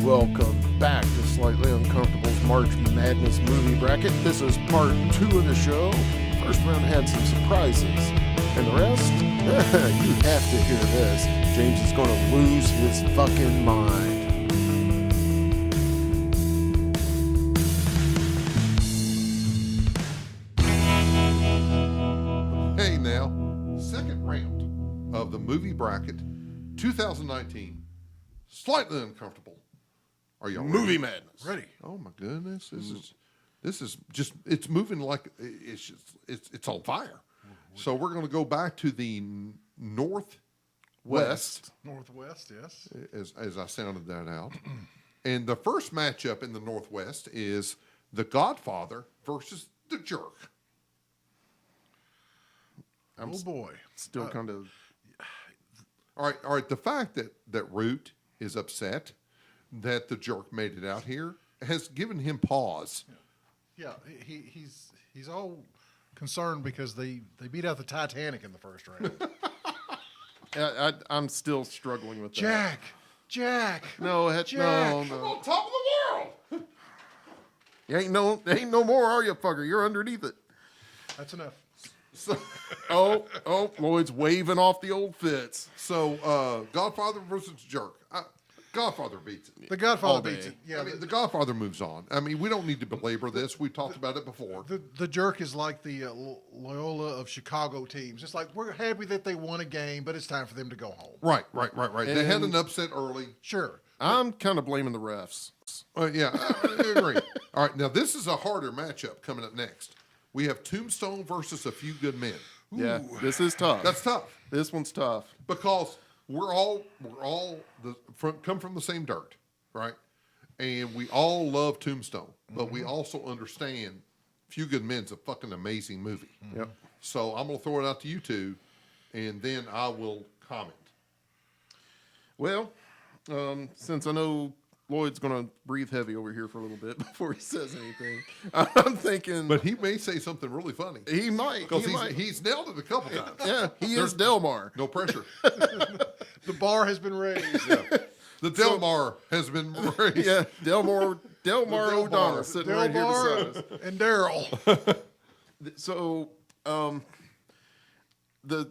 Welcome back to Slightly Uncomfortable's March Madness movie bracket. This is part 2 of the show. First round had some surprises. And the rest? You have to hear this. James is going to lose his fucking mind. Hey now, second round of the movie bracket 2019. Slightly Uncomfortable. Are you Movie Madness. ready? Oh my goodness, this is just it's moving like it's on fire. So we're going to go back to the northwest. Northwest, yes. As I sounded that out. And the first matchup in the northwest is The Godfather versus The Jerk. Oh boy. Still kind of... All right. The fact that Root is upset that The Jerk made it out here has given him pause. Yeah, he's all concerned because they beat out the Titanic in the first round. I'm still struggling with that. Jack. No, Jack. no. I'm on top of the world. You ain't no more, are you, fucker? You're underneath it. That's enough. So, Lloyd's waving off the old fits. so Godfather versus Jerk. Godfather beats it. The Godfather All day. beats it. Yeah, I mean, The Godfather moves on. I mean, we don't need to belabor this. We talked about it before. the Jerk is like the Loyola of Chicago teams. It's like we're happy that they won a game, but it's time for them to go home. Right. They had And- an upset early. Sure. I'm kind of blaming the refs. Yeah, I agree. All right, now this is a harder matchup coming up next. We have Tombstone versus A Few Good Men. Yeah, this is tough. That's tough This one's tough. because we're all come from the same dirt, right? And we all love Tombstone, but we also understand Few Good Men's a fucking amazing movie. Yep. So I'm gonna throw it out to you two, and then I will comment. Well, since I know Lloyd's going to breathe heavy over here for a little bit before he says anything, I'm thinking... But he may say something really funny he might. because He might. he's nailed it a couple times. Yeah, he is Delmar. No pressure. The bar has been raised. The Delmar has been raised. Yeah, Delmar O'Donnell sitting right here Delmar beside us. and Daryl. So, the...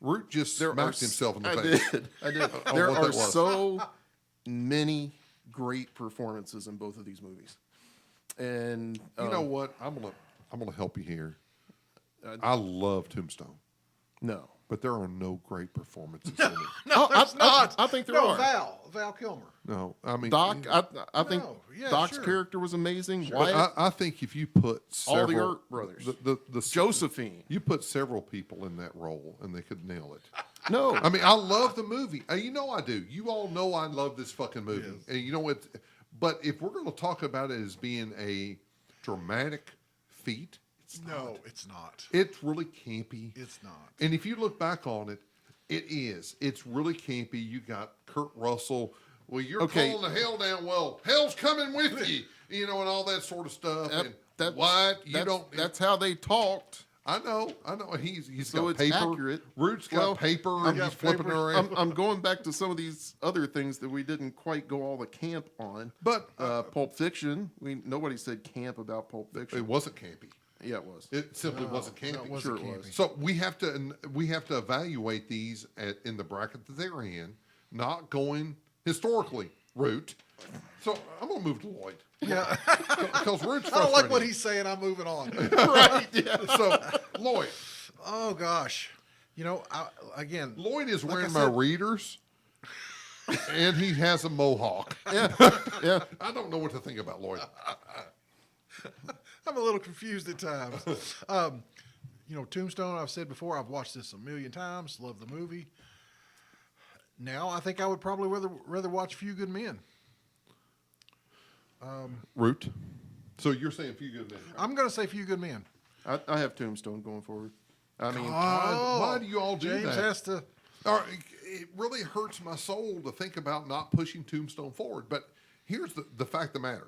Root just There smacked are himself in the I face. did. There what are that was. so many great performances in both of these movies, and You know what? I'm gonna help you here. I love Tombstone, no, but there are no great performances in it. No, there's not. I think there no, are. Val Kilmer. No, I mean Doc. I think No, yeah, Doc's sure. character was amazing. but Wyatt, I think if you put all several, the Art brothers, the Josephine. you put several people in that role and they could nail it. No, I mean, I love the movie. You know I do. You all know I love this fucking movie. Yes. And you know what? But if we're going to talk about it as being a dramatic feat, It's not. it's really campy. It's not. And if you look back on it, it is. It's really campy. You got Kurt Russell. Well, you're Okay. calling the hell down. Well, hell's coming with you. You know, and all that sort of stuff. And what? You don't. That's how they talked. I know. He's So got it's paper. accurate. Root's got Well, paper. And he's flipping it around. I'm going back to some of these other things that we didn't quite go all the camp on. But Pulp Fiction. Nobody said camp about Pulp Fiction. it wasn't campy. Yeah, it was. It simply wasn't campy. No, it wasn't Sure it campy. was. So we have to evaluate these in the bracket that they're in, not going historically Root. So I'm gonna move to Lloyd. Yeah. Because Root's I don't like what frustrating. he's saying. I'm moving on. Right. Yeah. So Lloyd Oh gosh. You know, again, is like I wearing my said- readers, and he has a mohawk. Yeah. I don't know what to think about Lloyd. I'm a little confused at times. You know, Tombstone, I've said before, I've watched this a million times, love the movie. Now I think I would probably rather watch Few Good Men. Root. So you're saying Few Good Men? I'm going to say Few Good Men. I have Tombstone going forward. I mean, Why do you all do James that? has to. It really hurts my soul to think about not pushing Tombstone forward. But here's the fact of the matter.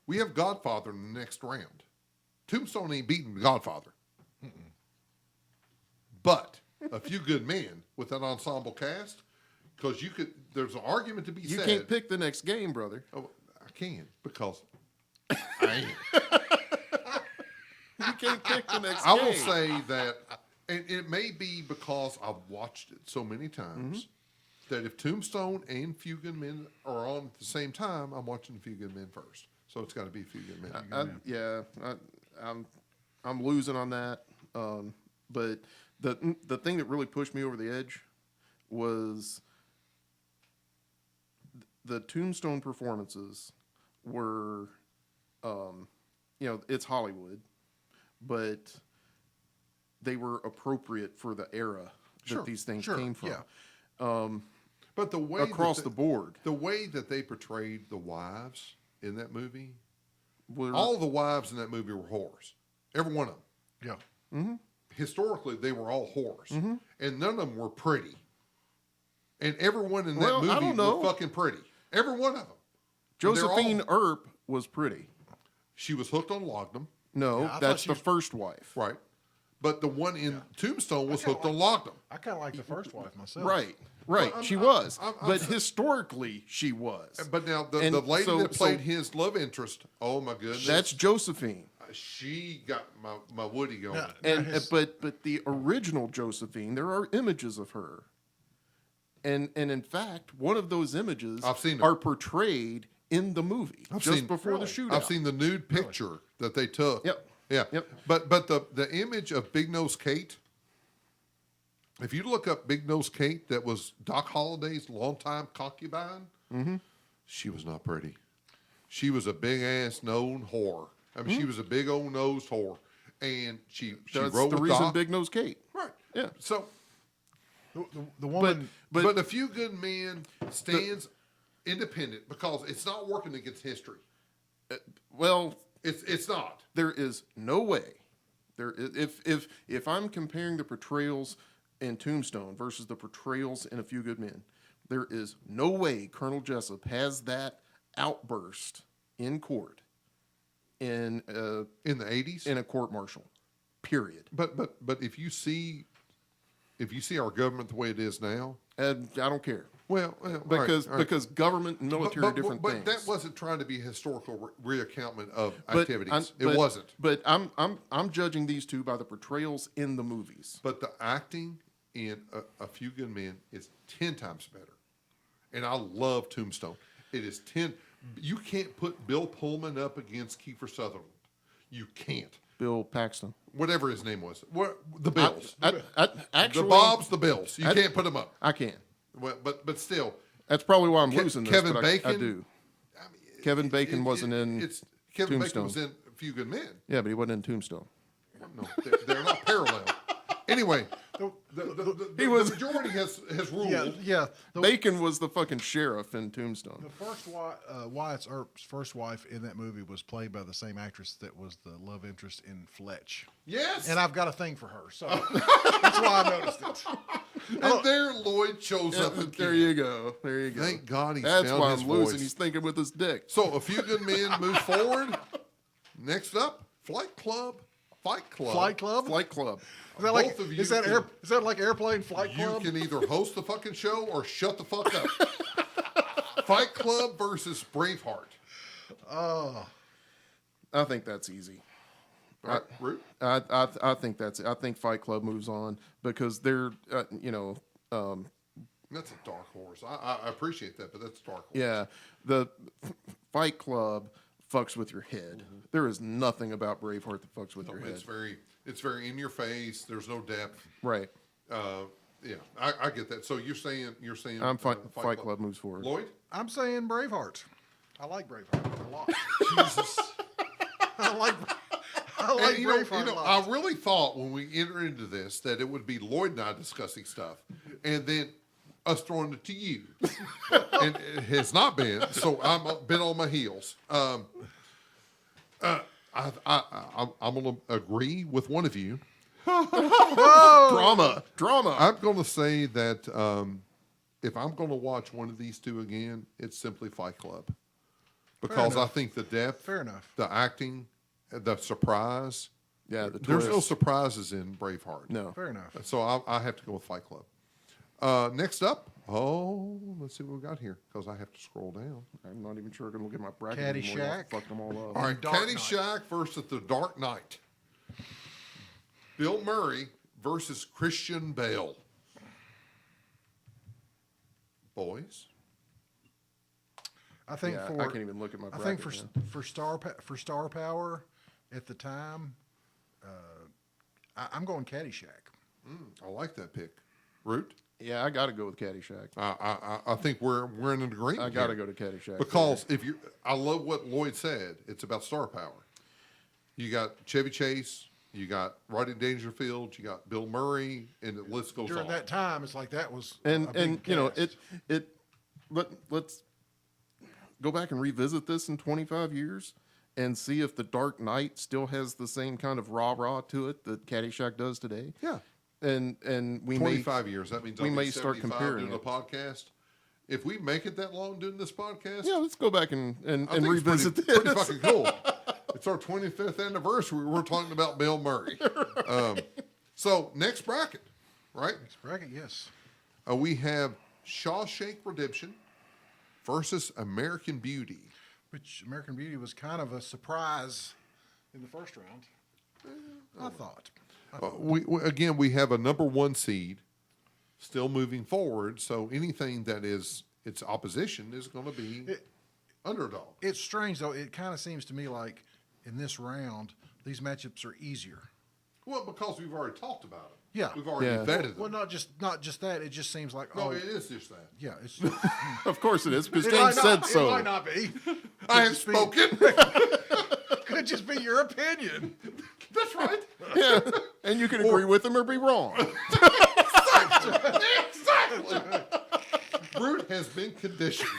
We have Godfather in the next round. Tombstone ain't beating Godfather. But A Few Good Men with that ensemble cast because there's an argument to be You said. can't pick the next game, brother. Oh, I can because I am. You can't pick the next I game. will say that, and it may be because I've watched it so many times that if Tombstone and Few Good Men are on at the same time, I'm watching Few Good Men first. So it's got to be Few Good Men. I'm losing on that. But the thing that really pushed me over the edge was the Tombstone performances were, it's Hollywood, but they were appropriate for the era that these things came from. Yeah. But the way Across the board, the way that they portrayed the wives in that movie, were, all the wives in that movie were whores. Every one of them. Yeah. Historically, they were all whores, and none of them were pretty. And everyone in that movie was fucking pretty. Every one of them. Josephine Earp was pretty. She was hooked on laudanum. No, Yeah, I that's thought the first wife. Right. But the one in Tombstone was hooked on laudanum. I kind of like the first wife myself. Right. Well, She was. I'm But historically, she was. But now the And lady so- that played his love interest, oh my goodness. That's Josephine. She got my Woody going. And but the original Josephine, there are images of her. And in fact, one of those images I've seen them. are portrayed in the movie before the shootout. I've seen the nude picture that they took. Yep. Yeah. Yep. But the image of Big Nose Kate, if you look up Big Nose Kate, that was Doc Holliday's longtime concubine, she was not pretty. She was a big ass known whore. I mean, she was a big old nosed whore, and she That's wrote the with reason Doc. Big Nose Kate. Right. Yeah. So, The woman. but A Few Good Men stands independent because it's not working against history. Well, It's not. there is no way. If I'm comparing the portrayals in Tombstone versus the portrayals in A Few Good Men, there is no way Colonel Jessup has that outburst in court in In the 80s. a court martial. Period. But if you see our government the way it is now, And I don't care well, because government and military are different but things. that wasn't trying to be a historical reaccountment of But activities. but- It wasn't. But I'm judging these two by the portrayals in the movies. But the acting in a Few Good Men is 10 times better. And I love Tombstone. It is 10. You can't put Bill Pullman up against Kiefer Sutherland. You can't. Bill Paxton. Whatever his name was. The Bills. Actually, The Bobs, the Bills. You can't put them up. I can. Well, but still. That's probably why I'm losing this. Kevin but Bacon. I do. I mean, Kevin Bacon wasn't in Kevin Bacon Tombstone. was in A Few Good Men. Yeah, but he wasn't in Tombstone. No, they're not parallel. Anyway, the majority has ruled. Yeah. Bacon was the fucking sheriff in Tombstone. The first Wyatt Earp's first wife in that movie was played by the same actress that was the love interest in Fletch. Yes. And I've got a thing for her, so that's why I noticed it. And there Lloyd shows up again. There you go. There you go. Thank God he's That's found why his I'm losing. voice. He's thinking with his dick. So A Few Good Men move forward. Next up, Fight Club. Flight Club? Flight Club. Is that like Both of you is that can- is that like Airplane Flight You Club? can either host the fucking show or shut the fuck up. Fight Club versus Braveheart. I think that's easy. Right, Root? I think that's it. I think Fight Club moves on because they're, That's a dark horse. I appreciate that, but that's a dark horse. yeah, the Fight Club fucks with your head. There is nothing about Braveheart that fucks with your head. It's very in your face. There's no depth. Right. Yeah, I get that. So you're saying I'm fine. Fight Club moves forward. Lloyd? I'm saying Braveheart. I like Braveheart a lot. Jesus. I like And, Braveheart a lot. I really thought when we entered into this that it would be Lloyd and I discussing stuff, and then us throwing it to you, and it has not been. So I've been on my heels. I'm going to agree with one of you. Drama. I'm going to say that if I'm going to watch one of these two again, it's simply Fight Club, because I think the depth, Fair enough. the acting, the surprise. Yeah, the There's no twist. surprises in Braveheart. No. Fair enough. So I have to go with Fight Club. Next up, let's see what we got here because I have to scroll down. I'm not even sure I can look at my bracket anymore. Caddyshack. Y'all fucked them all up. All right, Dark Caddyshack versus The Dark Knight. Bill Murray versus Christian Bale. Boys, I think Yeah, for I can't even look at my I bracket. think man. for star power at the time, I'm going Caddyshack. I like that pick. Root. Yeah, I got to go with Caddyshack. I think we're in an agreement. I got to here. go to Caddyshack. Because I love what Lloyd said. It's about star power. You got Chevy Chase, you got Rodney Dangerfield, you got Bill Murray, and the list goes During on. that time, it's like that was and a big you know cast. let's go back and revisit this in 25 years and see if the Dark Knight still has the same kind of rah-rah to it that Caddyshack does today. Yeah. And we may 25 years. That means we I'll may be start 75 comparing doing it. the podcast. If we make it that long doing this podcast, Yeah, let's go back and I think revisit it's this. pretty fucking cool. It's our 25th anniversary. We're talking about Bill Murray. So next bracket, right? Next bracket, yes. We have Shawshank Redemption versus American Beauty. Which American Beauty was kind of a surprise in the first round. I thought. We have a number one seed still moving forward. So anything that is its opposition is going to be underdog. It's strange though. It kind of seems to me like in this round these matchups are easier. Well, because we've already talked about it. Yeah. We've already Yeah. vetted Well, them. not just that. It just seems like No, it is just that. yeah. It's Of course it is, because it James might said not, so. It might not be. I have spoken. Could just be your opinion. That's right. Yeah. And you can agree with him or be wrong. Exactly. Brute has been conditioned.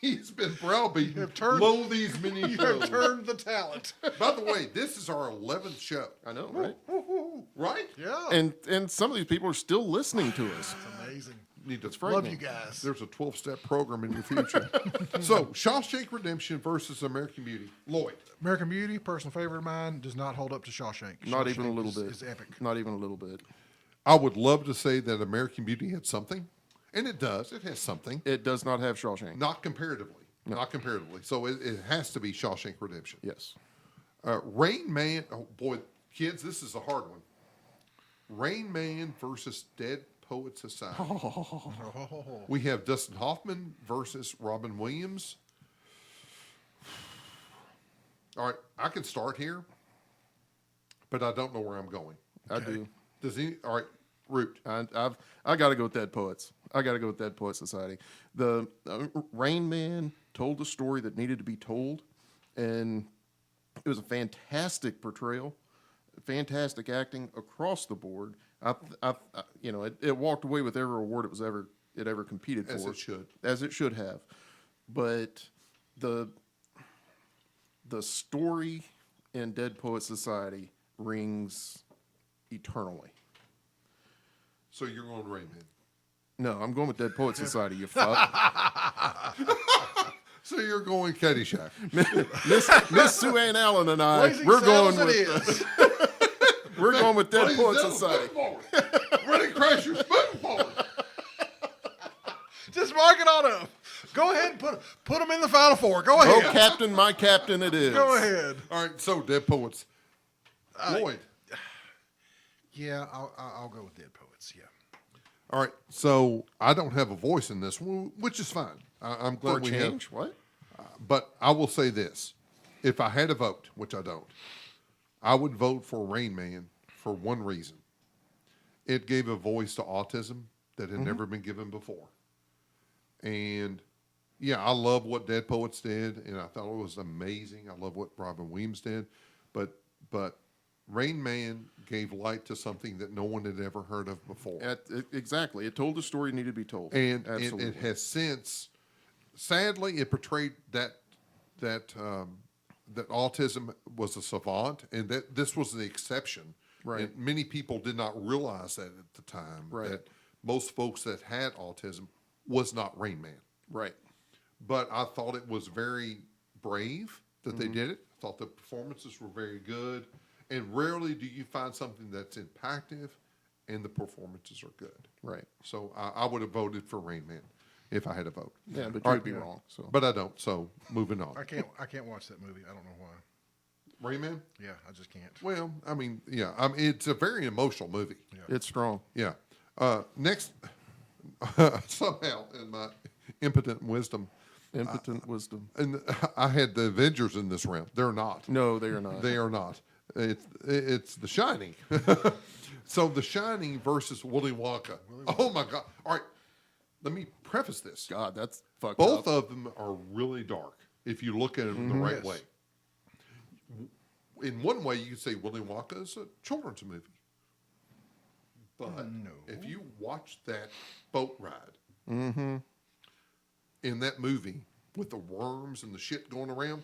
He's been browbeaten. Lo these many You shows. have turned the talent. By the way, this is our 11th show, I know, right? right? Yeah. And some of these people are still listening to us. It's amazing. Need to Love you guys. There's a 12-step program in your future. So, Shawshank Redemption versus American Beauty. Lloyd. American Beauty, personal favorite of mine, does not hold up to Shawshank. Not even a Shawshank little bit. Is epic. Not even a little bit. I would love to say that American Beauty had something, and it does. It has something. It does not have Shawshank. Not comparatively. Not comparatively. So, it has to be Shawshank Redemption. Yes. Rain Man. Oh, boy, kids, this is a hard one. Rain Man versus Dead Poet Society. Oh, We have Dustin Hoffman versus Robin Williams. All right, I can start here, but I don't know where I'm going. I do. Does any? All right, Root. I got to go with Dead Poets. I got to go with Dead Poet Society. The Rain Man told the story that needed to be told, and it was a fantastic portrayal, fantastic acting across the board. It walked away with every award it ever competed for, As it should. as it should have. But the story in Dead Poet Society rings eternally. So you're going Rain Man. No, I'm going with Dead Poet Society, you fuck. So you're going Caddyshack. Miss Sue Ann Allen and I, Blazing we're going Saddles it with is. we're going with Dead Ladies Poet and gentlemen, Society. moving forward. Ready, Crashers, moving forward. Just mark it on up. Go ahead and put them in the final four. Go Oh, ahead. Captain, my Captain it is. Go ahead. All right, so Dead Poets. Lloyd. Yeah, I'll go with Dead Poets. Yeah. All right, so I don't have a voice in this one, which is fine. I'm For a glad we change? have. What? But I will say this: if I had a vote, which I don't, I would vote for Rain Man for one reason. It gave a voice to autism that had never been given before. And yeah, I love what Dead Poets did, and I thought it was amazing. I love what Robin Williams did, but Rain Man gave light to something that no one had ever heard of before. Exactly. It told the story it needed to be told. And Absolutely. it has since, sadly, it portrayed that autism was a savant, and that this was the exception. Right. And many people did not realize that at the time. Right. That most folks that had autism was not Rain Man. Right. But I thought it was very brave that they did it. I thought the performances were very good. And rarely do you find something that's impactful and the performances are good. Right. So I would have voted for Rain Man if I had a vote. Yeah, but All you'd right, be wrong. So, But I don't. So moving on. I can't watch that movie. I don't know why. Rain Man? Yeah, I just can't. Well, I mean, yeah. I mean, it's a very emotional movie. it's strong. Yeah. Next, somehow in my impotent wisdom, Wisdom. and I had the Avengers in this round. They're not. No, they are not. They are not. It's The Shining. So The Shining versus Willy Wonka. Oh my God! All right, let me preface this. God, that's fucked Both up. of them are really dark if you look at them the right Yes. way. In one way, you could say Willy Wonka is a children's movie. But No. if you watch that boat ride in that movie with the worms and the shit going around,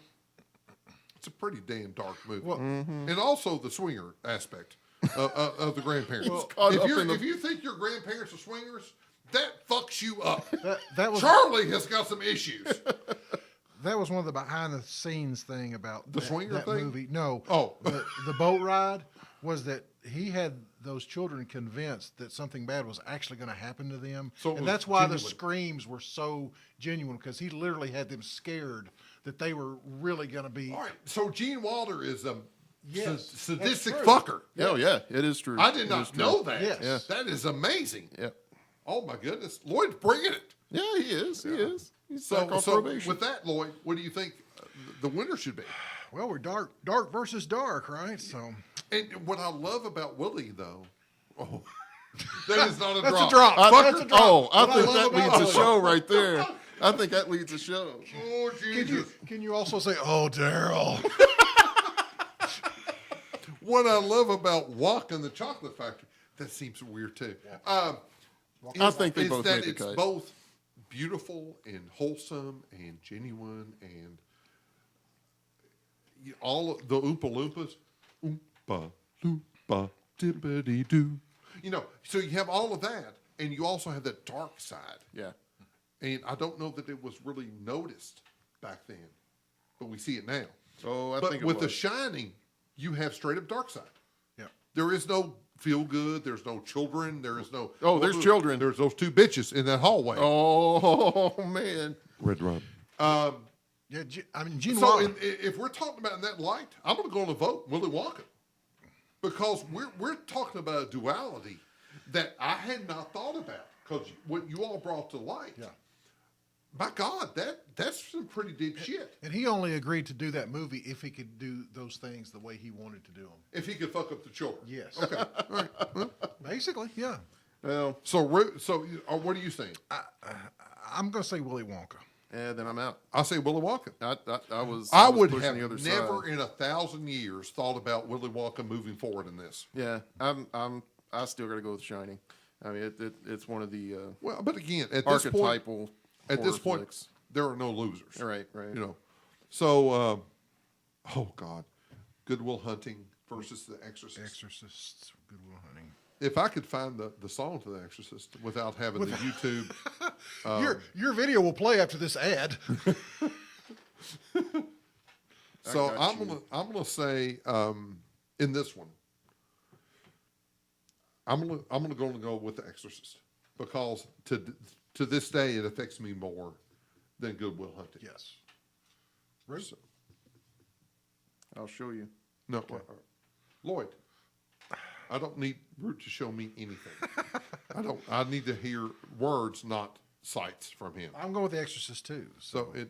it's a pretty damn dark movie. Well, And also the swinger aspect of the grandparents. caught up in the- If you think your grandparents are swingers, that fucks you up. That was Charlie has got some issues. that was one of the behind the scenes thing about The swinger that thing? movie. No. Oh. the boat ride was that he had those children convinced that something bad was actually going to happen to them, So it and was that's why the genuine. screams were so genuine because he literally had them scared that they were really going to be. All right, so Gene Wilder is a Yes, sadistic that's true. fucker. Oh yeah, it is true. I did It is not true. know that. Yes. Yeah. That is amazing. Yeah. Oh my goodness, Lloyd's bringing it. Yeah, he is. He is. He's back So, on so probation. with that, Lloyd, what do you think the winner should be? Well, we're dark versus dark, right? So And what I love about Willie, though, that is not a that's drop. a drop. I, That's a drop. oh, I What think love that about leads a Willie. show right there. I think that leads a show. Oh Jesus! Can you also say, "Oh, Daryl"? What I love about Walking the Chocolate Factory, that seems weird too. I think they is both that made the it's cut. both beautiful and wholesome and genuine and all of the Oompa Loompas, Oompa Loompa Dippity Doo. You know, so you have all of that, and you also have that dark side. Yeah. And I don't know that it was really noticed back then, but we see it now. Oh, I but think it with The was. Shining, you have straight up dark side. Yeah. There is no feel good. There's no children. There is no. Oh, there's children. There's those two bitches in that hallway. Oh man. Red Rum. Yeah, I mean, Gene So Wilder. if we're talking about in that light, I'm going to go on a vote Willy Wonka because we're talking about a duality that I had not thought about because what you all brought to light. Yeah. My God, that's some pretty deep shit. And he only agreed to do that movie if he could do those things the way he wanted to do them. If he could fuck up the children. Yes. Okay. All right. Well, Basically, yeah. Well, so what are you saying? I'm going to say Willy Wonka. yeah. Then I'm out. I say Willy Wonka. I was. I was would pushing have the other never side. in 1,000 years thought about Willy Wonka moving forward in this. Yeah. I still got to go with Shining. I mean, it's one of the Well, but again, at this point, archetypal. at this horror point, flicks. there are no losers. Right. You know, so oh God, Good Will Hunting versus The Exorcist. Exorcist, Good Will Hunting. If I could find the song to The Exorcist without having the YouTube, Your video will play after this ad. so got I'm gonna say in this one, I'm gonna go with The Exorcist because to this day it affects me more than Good Will Hunting. Yes. So, I'll show you. no, Lloyd. I don't need Root to show me anything. I need to hear words, not sights from him. I'm going with The Exorcist too. So it.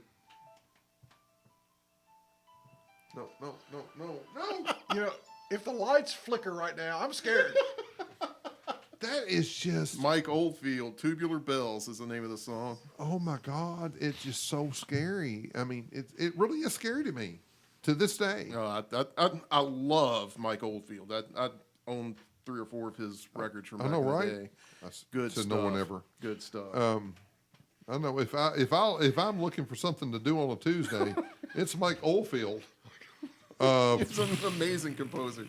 No. You know, if the lights flicker right now, I'm scared. That is just. Mike Oldfield, Tubular Bells is the name of the song. Oh my God! It's just so scary. I mean, it really is scary to me, to this day. I love Mike Oldfield. I own 3 or 4 of his records from I back know, in the right? day. That's Good to stuff. no one ever. Good stuff. I know if I'm looking for something to do on a Tuesday, it's Mike Oldfield. He's an amazing composer.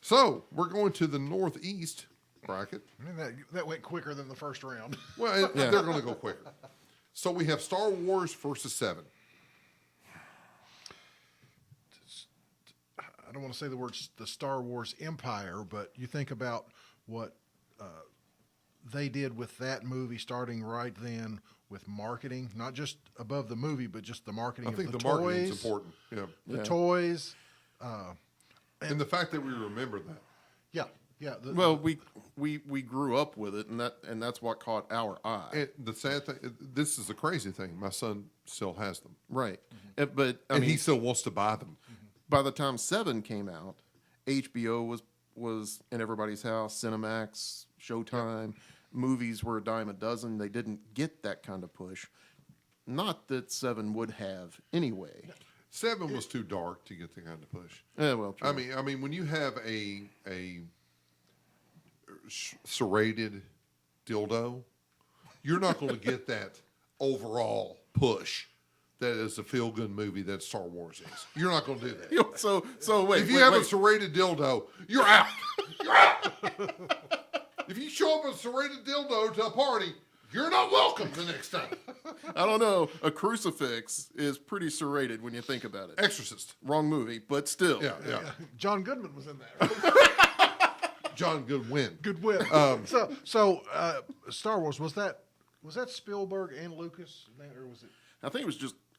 So we're going to the Northeast bracket. I mean, that went quicker than the first round. Well, they're going to go quicker. So we have Star Wars versus 7. I don't want to say the words the Star Wars Empire, but you think about what they did with that movie starting right then with marketing, not just above the movie, but just the marketing I think of the the toys, marketing's important. Yeah. the toys. And the fact that we remember that. Yeah, yeah. Well, we grew up with it, and that's what caught our eye. And the sad thing, this is the crazy thing. My son still has them. Right. But I And mean, he still wants to buy them. by the time 7 came out, HBO was in everybody's house, Cinemax, Showtime, movies were a dime a dozen. They didn't get that kind of push. Not that 7 would have anyway. 7 was too dark to get the kind of push. Yeah, well, true. I mean, when you have a serrated dildo, you're not going to get that overall push that is a feel-good movie that Star Wars is. You're not going to do that. So wait. If you wait, have a wait. serrated dildo, you're out. You're out. If you show up with a serrated dildo to a party, you're not welcome the next time. I don't know. A crucifix is pretty serrated when you think about it. Exorcist. Wrong movie, but still. Yeah, yeah. John Goodman was in that. John Goodwin. Goodwin. So Star Wars, was that Spielberg and Lucas, or was it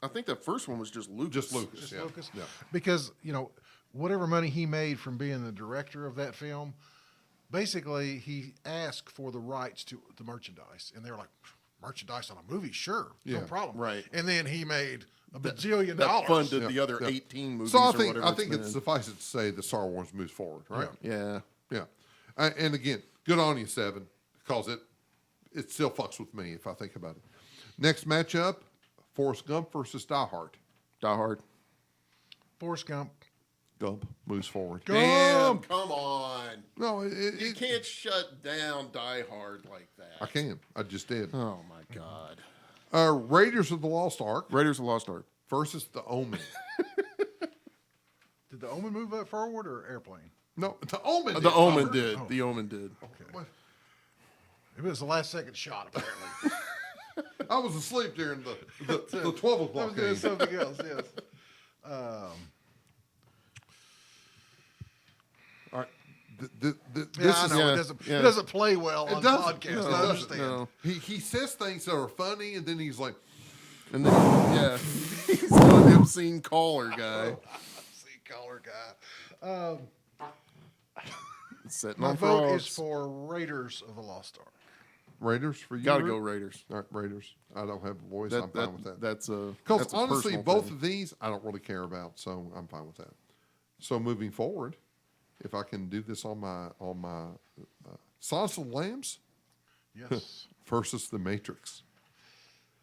I think the first one was just Lucas. Just Lucas. just Yeah. Lucas? Yeah. Because whatever money he made from being the director of that film, basically he asked for the rights to the merchandise, and they were like, merchandise on a movie, sure, no Yeah, problem. right. And then he made a bajillion That dollars. funded Yeah, the other yeah. 18 movies So I or think whatever. I think been it's in. suffice it to say that Star Wars moves forward, right? Yeah. Yeah. And again, good on you, 7, because it still fucks with me if I think about it. Next matchup, Forrest Gump versus Die Hard. Die Hard. Forrest Gump. Gump moves forward. Damn, come on. No, You can't shut down Die Hard like that. I can. I just did. Oh, my God. Raiders of the Lost Ark Raiders of the Lost Ark. versus The Omen. Did the Omen move up forward or Airplane? No, The Omen. The did, Omen Robert. did. The Omen did. Okay. It was the last second shot, apparently. I was asleep during the 12 I o'clock was doing game. something else, yes. All right. This Yeah, I is know. yeah, It doesn't play well on doesn't. podcasts. No, it I doesn't. understand. No. he says things that are funny, and then he's like, And then, yeah, he's the obscene caller guy. See, caller guy. Sitting My on vote frogs. is for Raiders of the Lost Ark. Raiders for you. Gotta Rick? go Raiders. All right, Raiders. I don't have a voice. I'm fine with that. That's a Because that's a honestly, personal both thing. of these I don't really care about, so I'm fine with that. So moving forward, if I can do this on my Silence of the Lambs Yes. versus The Matrix.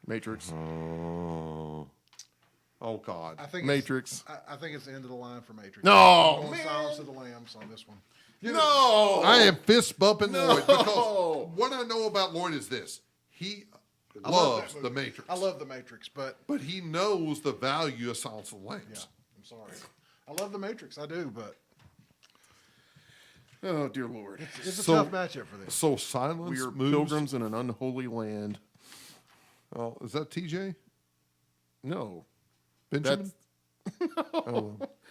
Matrix. Oh God. I think Matrix. I think it's the end of the line for Matrix. No, I'm going man. Silence of the Lambs on this one. No, I am fist bumping No. Lloyd because what I know about Lloyd is this: he I love loves that The movie. Matrix. I love the Matrix, but but he knows the value of Silence of the yeah, Lambs. I'm sorry. I love the Matrix. I do, but Oh dear Lord. it's a So- tough matchup for this. So silence We are moves. pilgrims in an unholy land. Oh, is that TJ No, Benjamin?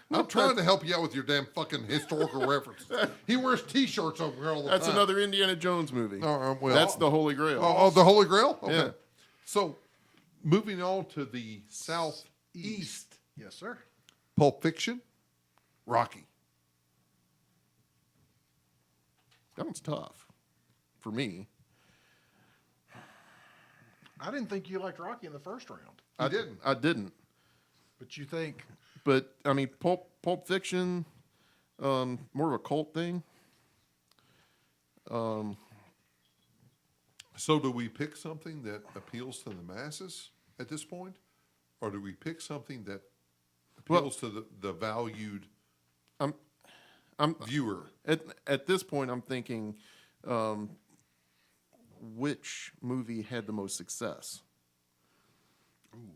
I'm trying to help you out with your damn fucking historical references. He wears T-shirts over here all the that's time. another Indiana Jones movie. well, That's the Holy Grail. Oh, the Holy Grail. Okay. Yeah. So, moving on to the southeast, Yes, sir. Pulp Fiction, Rocky. That one's tough for me. I didn't think you liked Rocky in the first round, I didn't. I didn't. but you think But I mean, Pulp Fiction, more of a cult thing. So, do we pick something that appeals to the masses at this point, or do we pick something that appeals to the valued I'm viewer? at this point. I'm thinking, which movie had the most success?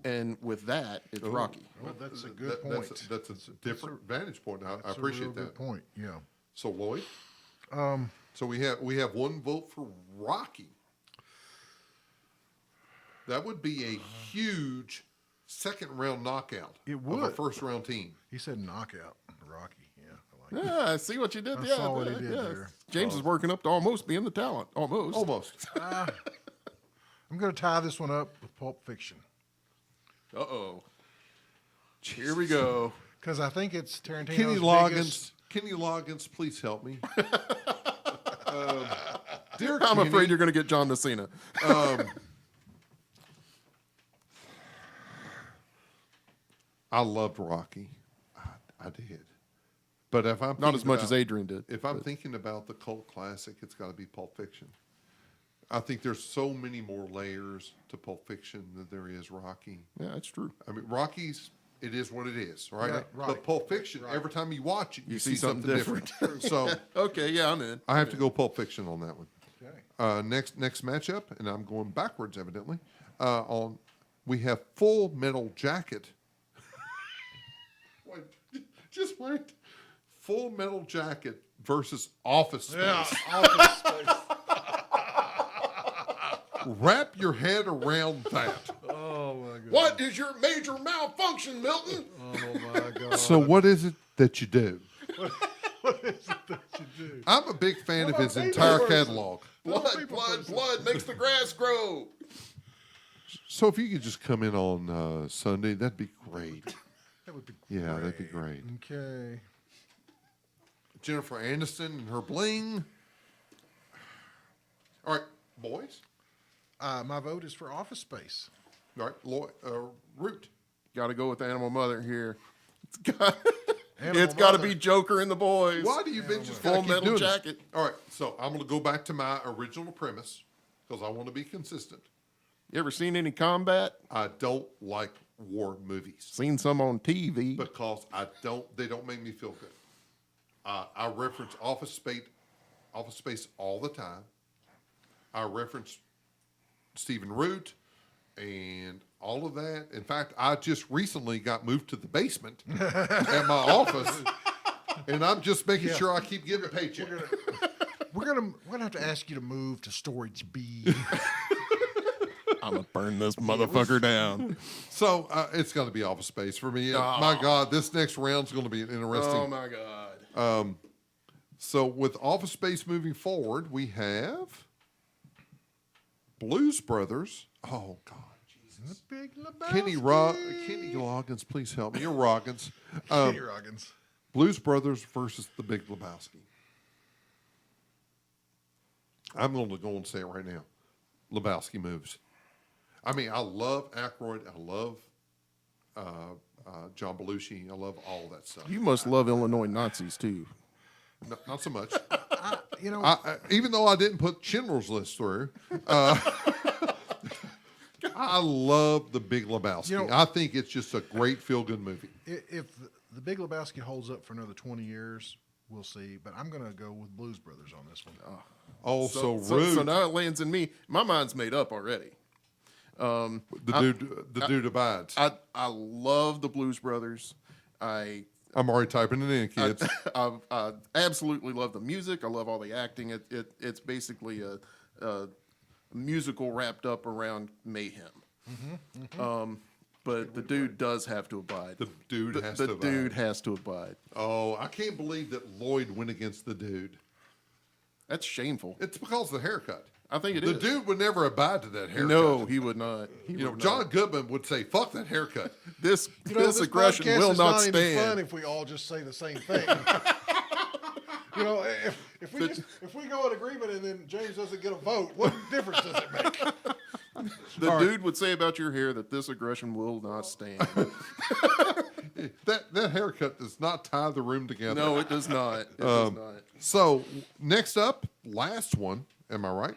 And with that, it's Rocky. well, that's a good point. That's a different vantage point. I That's a appreciate real that. good point. Yeah. So, Lloyd. So we have one vote for Rocky. That would be a huge second round knockout. It of a would. first round team. He said knockout. Rocky. Yeah, I Yeah, I see what you did. I Yeah, saw what he yeah, did yeah. there. James is working up to almost being the talent. Almost. Almost. I'm going to tie this one up with Pulp Fiction Uh-oh. Here we go. because I think it's Tarantino's Kenny biggest. Loggins, please help me. Dear I'm Kenny, afraid you're going to get John Messina. I loved Rocky. I did. But if I'm Not thinking as much about- as Adrian did. If I'm thinking about the cult classic, it's got to be Pulp Fiction. I think there's so many more layers to Pulp Fiction than there is Rocky. Yeah, that's true. I mean, Rocky's, it is what it is, right? Yeah, right. But Pulp Fiction, every time you watch it, you see something different. So Okay, yeah, I'm in. I have to go Pulp Fiction on that one. Okay. Next matchup, and I'm going backwards, evidently. We have Full Metal Jacket. Wait, just wait. Full Metal Jacket versus Office Space. Yeah, Office Space. Wrap your head around that. Oh my god. What is your major malfunction, Milton? Oh my god. So what is it that you do? What is it that you do? I'm a big fan of his about entire people person? catalog. Blood makes the grass grow. So if you could just come in on Sunday, that'd be great. That would be Yeah, that'd be great. Okay. Jennifer Aniston and her bling. All right, boys. My vote is for Office Space. All right, Root. Got to go with Animal Mother here. It's got Animal to Mother. be Joker and the boys. Why do you bitches Full gotta keep Metal doing this? Jacket. All right, so I'm going to go back to my original premise because I want to be consistent. You ever seen any combat? I don't like war movies Seen some on TV. because they don't make me feel good. I reference Office Space all the time. I reference Stephen Root and all of that. In fact, I just recently got moved to the basement at my office, and I'm just making sure I keep getting a paycheck. We're gonna have to ask you to move to storage B. I'm going to burn this motherfucker down. So it's got to be Office Space for me. My God, this next round's going to be interesting. Oh, my God. So with Office Space moving forward, we have Blues Brothers. Oh God, Jesus! The Big Lebowski. Kenny Loggins, please help me. You're Roggins. Kenny Roggins. Blues Brothers versus The Big Lebowski. I'm going to go and say it right now. Lebowski moves. I mean, I love Aykroyd. I love John Belushi. I love all that stuff. You must love Illinois Nazis, too. Not so much. You know, Even though I didn't put Schindler's List through, I love The Big Lebowski. You know- I think it's just a great feel-good movie. if the Big Lebowski holds up for another 20 years, we'll see. But I'm gonna go with Blues Brothers on this one. Also, So Rude, now it lands in me. My mind's made up already. the dude abides. I love the Blues Brothers. I'm already typing it in, kids. I absolutely love the music. I love all the acting. It's basically a musical wrapped up around mayhem. But the dude does have to abide. The dude has the to abide. dude has to abide. Oh, I can't believe that Lloyd went against the dude. That's shameful. It's because of the haircut. I think it The is. dude would never abide to that haircut. No, he would not. John Goodman would say, "Fuck that haircut." This You know, this aggression podcast will is not even fun stand. if we all just say the same thing. You know, if we go in agreement and then James doesn't get a vote, what difference does it make? The dude would say about your hair that this aggression will not stand. That haircut does not tie the room together. No, it does not. It does not. So next up, last one. Am I right?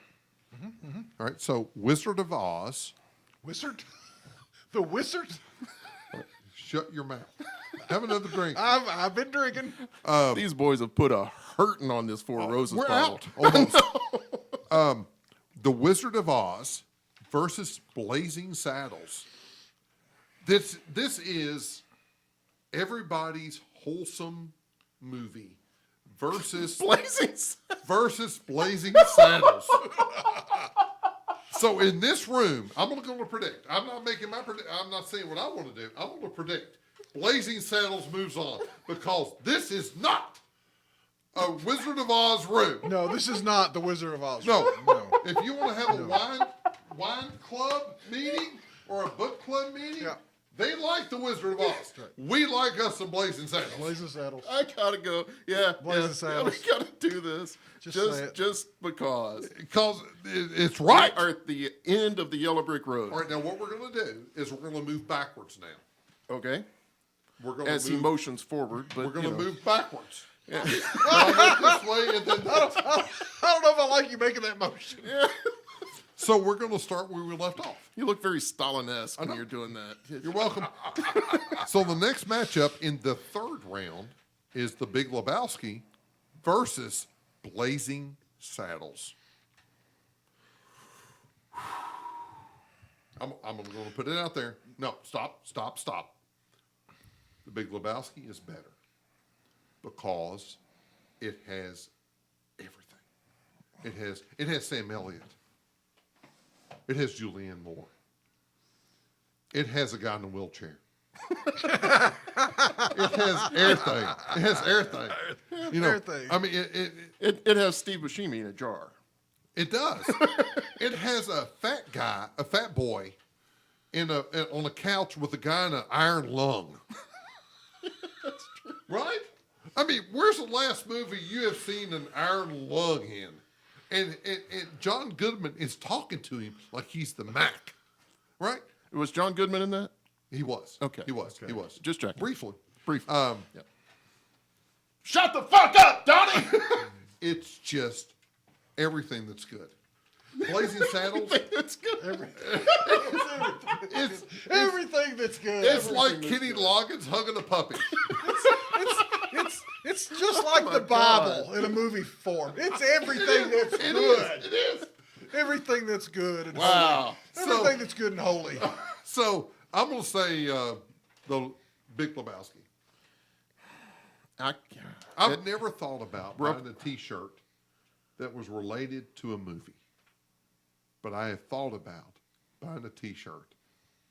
All right. So Wizard of Oz. Wizard? The Wizard? Shut your mouth. Have another drink. I've been drinking. These boys have put a hurting on this Four Roses We're bottle. out. Almost. The Wizard of Oz versus Blazing Saddles. This is everybody's wholesome movie versus Blazing Saddles. So in this room, I'm going to predict. I'm not making my predict. I'm not saying what I want to do. I want to predict. Blazing Saddles moves on because this is not a Wizard of Oz room. No, this is not the Wizard of Oz. No. No. If you want to have a wine club meeting or a book club meeting, Yeah. they like the Wizard of Oz. We like us some Blazing Saddles. Blazing Saddles. I gotta go. Yeah, Blazing yeah. Saddles. We gotta do this. Just say it. Just because. Because it's right. We are at the end of the yellow brick road. All right, now what we're going to do is we're going to move backwards now. Okay. We're going As to he move. motions forward, but We're going you to know. move backwards. I'll go this way and then this. I don't know if I like you making that motion. Yeah. So we're going to start where we left off. You look very Stalin-esque when you're doing that. You're welcome. So the next matchup in the third round is the Big Lebowski versus Blazing Saddles. I'm going to put it out there. No, stop. The Big Lebowski is better because it has everything. It has Sam Elliott. It has Julianne Moore. It has a guy in a wheelchair. It has everything. It has everything. You know, Everything. I mean, It has Steve Buscemi in a jar. it does. It has a fat guy, a fat boy, on a couch with a guy in an iron lung. That's true. Right? I mean, where's the last movie you have seen an iron lung in? And John Goodman is talking to him like he's the Mac. Right? Was John Goodman in that? He was. Okay. He was. He was. Just checking. Briefly. Briefly. Yeah. Shut the fuck up, Donnie! It's just everything that's good. Blazing Saddles. That's good. It's Everything that's good. it's like Kenny Loggins hugging a puppy. It's just like the Bible in a movie form. It's everything that's It good. is. It is. Everything that's good. And Wow. holy. Everything that's good and holy. So I'm gonna say the Big Lebowski. I've never thought about buying a T-shirt that was related to a movie, but I have thought about buying a T-shirt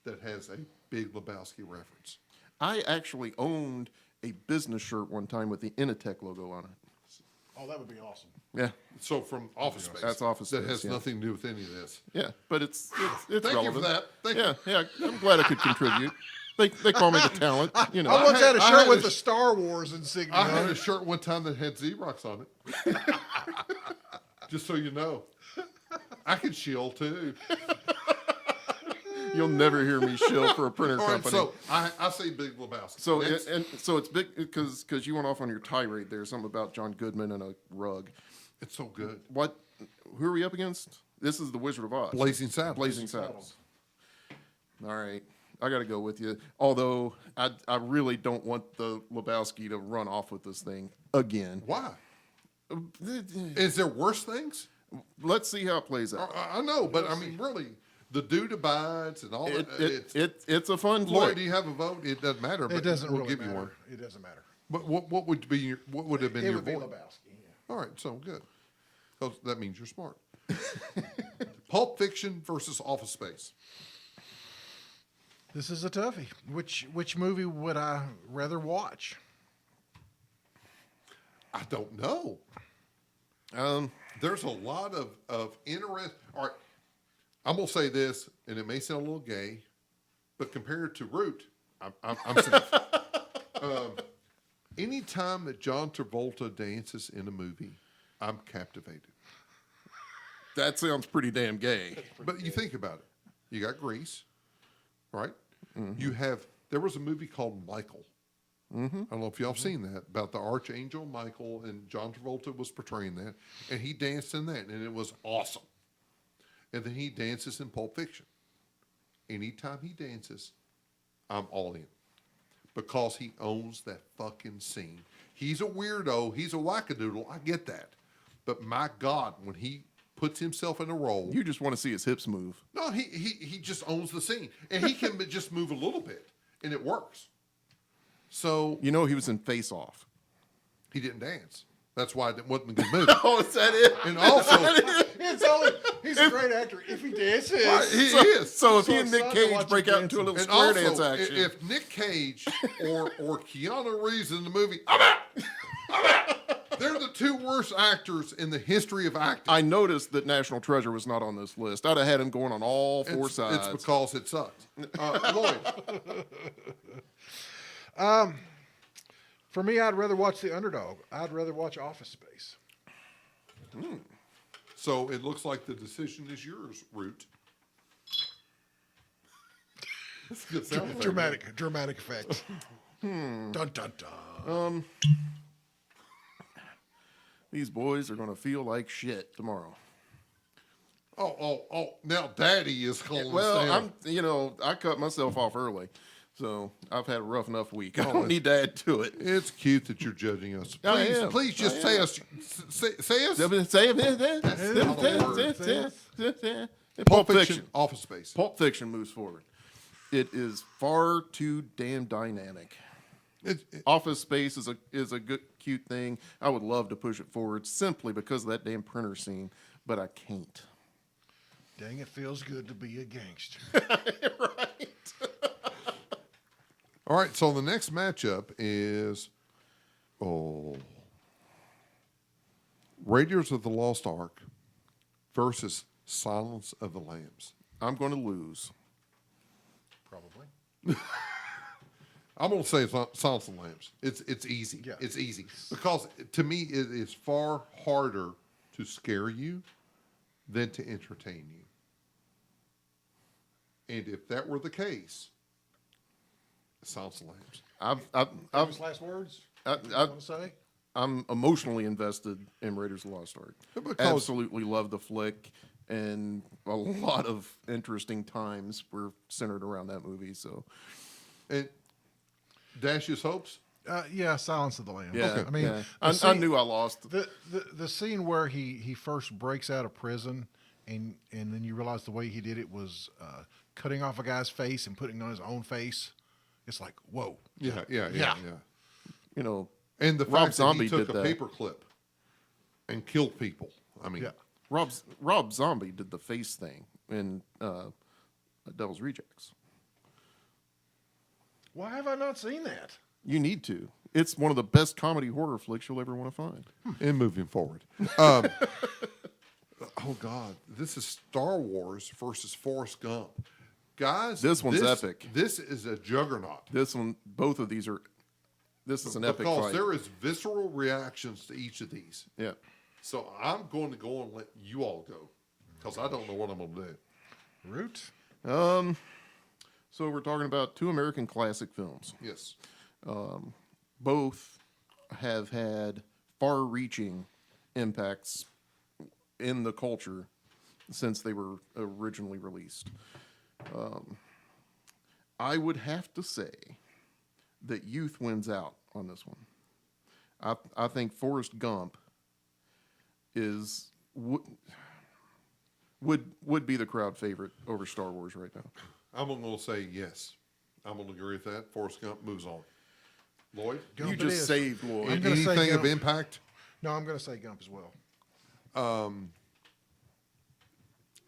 that has a Big Lebowski reference. I actually owned a business shirt one time with the Initech logo on it. Oh, that would be awesome. Yeah, So from Office Space. That's Office That Space, has yeah. nothing to do with any of this. yeah, but it's Thank you relevant. for that. Thank yeah, yeah. I'm glad I could contribute. They call me the talent, you know. I once had a I shirt had with a the Star Wars insignia I had on a it. shirt one time that had Xerox on it. Just so you know. I could shield too. You'll never hear me shill for a printer All right, company. so I say Big Lebowski. So Next. so it's big because you went off on your tirade there, something about John Goodman and a rug. It's so good. What? Who are we up against? This is the Wizard of Oz. Blazing Saddles. Blazing Saddles. All right, I got to go with you. Although I really don't want the Lebowski to run off with this thing again. Why? Is there worse things? Let's see how it plays out. I know, but I mean, really, the dude abides and all that. It's a fun Lloyd, flick. do you have a vote? It doesn't matter. But It doesn't we'll really give you matter. one. It doesn't matter. But what would be what would have been It your would be vote? Lebowski. Yeah. All right, so good. 'Cause that means you're smart. Pulp Fiction versus Office Space. This is a toughie. Which movie would I rather watch? I don't know. There's a lot of interest. All right, I'm gonna say this, and it may sound a little gay, but compared to Root, I'm safe. Anytime that John Travolta dances in a movie, I'm captivated. That sounds pretty damn gay. But you think about it. You got Grease, right? There was a movie called Michael. I don't know if y'all have seen that, about the Archangel Michael, and John Travolta was portraying that, and he danced in that, and it was awesome. And then he dances in Pulp Fiction. Anytime he dances, I'm all in. Because he owns that fucking scene. He's a weirdo. He's a wackadoodle. I get that. But my God, when he puts himself in a role, You just want to see his hips move. no, he just owns the scene. And he can just move a little bit, and it works. So You know he was in Face Off. he didn't dance. That's why it wasn't a good movie. Oh, is that it? And also, He's a great actor. If he dances, right, he is. So if So he and Nick excited to Cage watch break him out into a little And square also, dance action, if Nick Cage or Keanu Reeves in the movie, I'm out. They're the two worst actors in the history of acting. I noticed that National Treasure was not on this list. I'd have had him going on all four sides. It's because it sucked. Lloyd. For me, I'd rather watch The Underdog. I'd rather watch Office Space. So it looks like the decision is yours, Root. That's a good sound effect. Dramatic effects. Dun dun dun. These boys are going to feel like shit tomorrow. Oh! Now Daddy is calling us Well, down. I cut myself off early, so I've had a rough enough week. I don't need to add to it. It's cute that you're judging us. I am. Please just say us. Say us. Pulp Fiction. Office Space. Pulp Fiction moves forward. It is far too damn dynamic. Office Space is a good, cute thing. I would love to push it forward simply because of that damn printer scene, but I can't. Dang, it feels good to be a gangster. Right. All right. So the next matchup is, Raiders of the Lost Ark versus Silence of the Lambs. I'm going to lose. Probably. I'm going to say Silence of the Lambs. It's easy. Yeah. It's easy because to me it is far harder to scare you than to entertain you. And if that were the case, Silence of the Lambs. Famous last words? You want to say? I'm emotionally invested in Raiders of the Lost Ark. Because- Absolutely love the flick, and a lot of interesting times were centered around that movie. So, And Dash's hopes. Yeah, Silence of the Lambs. yeah, Okay. I mean, yeah. the I scene- knew I lost. The scene where he first breaks out of prison and then you realize the way he did it was cutting off a guy's face and putting it on his own face. It's like, whoa. Yeah. You know, And the Rob fact Zombie that he took did a that. paper clip and killed people. I mean, Yeah. Rob Zombie did the face thing in Devil's Rejects. Why have I not seen that? You need to. It's one of the best comedy horror flicks you'll ever want to find. and moving forward. Oh God, this is Star Wars versus Forrest Gump, guys. This one's epic. This is a juggernaut. This one, both of these are. This is an epic Because fight. there is visceral reactions to each of these. Yeah. So I'm going to go and let you all go because I don't know what I'm going to do. Root? So we're talking about two American classic films. Yes. Both have had far-reaching impacts in the culture since they were originally released. I would have to say that youth wins out on this one. I think Forrest Gump would be the crowd favorite over Star Wars right now. I'm going to say yes. I'm going to agree with that. Forrest Gump moves on. Lloyd? Gump You it just is. saved Lloyd. I'm gonna say Anything of Gump. impact? No, I'm going to say Gump as well.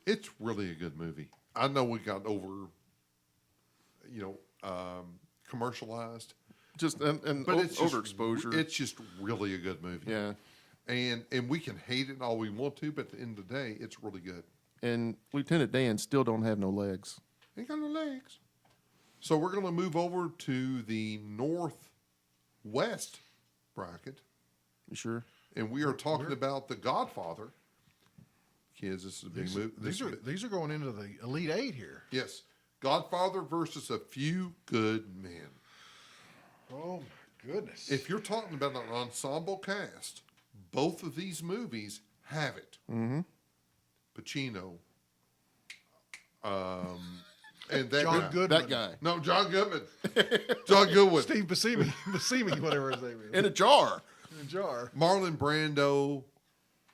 It's really a good movie. I know we got commercialized, Just and but it's just, overexposure. It's just really a good movie. Yeah. And we can hate it all we want to, but at the end of the day, it's really good. And Lieutenant Dan still don't have no legs. Ain't got no legs. So we're going to move over to the northwest bracket, You sure? and we are talking about The Godfather. Kids, this is a big movie. These are going into the Elite Eight here. Yes, Godfather versus A Few Good Men. Oh, my goodness. If you're talking about an ensemble cast, both of these movies have it. Mm-hmm. Pacino, and that John guy. Goodman. That guy. No, John Goodman. John Goodwin. Steve Buscemi, whatever his name is. In a jar. In a jar. Marlon Brando,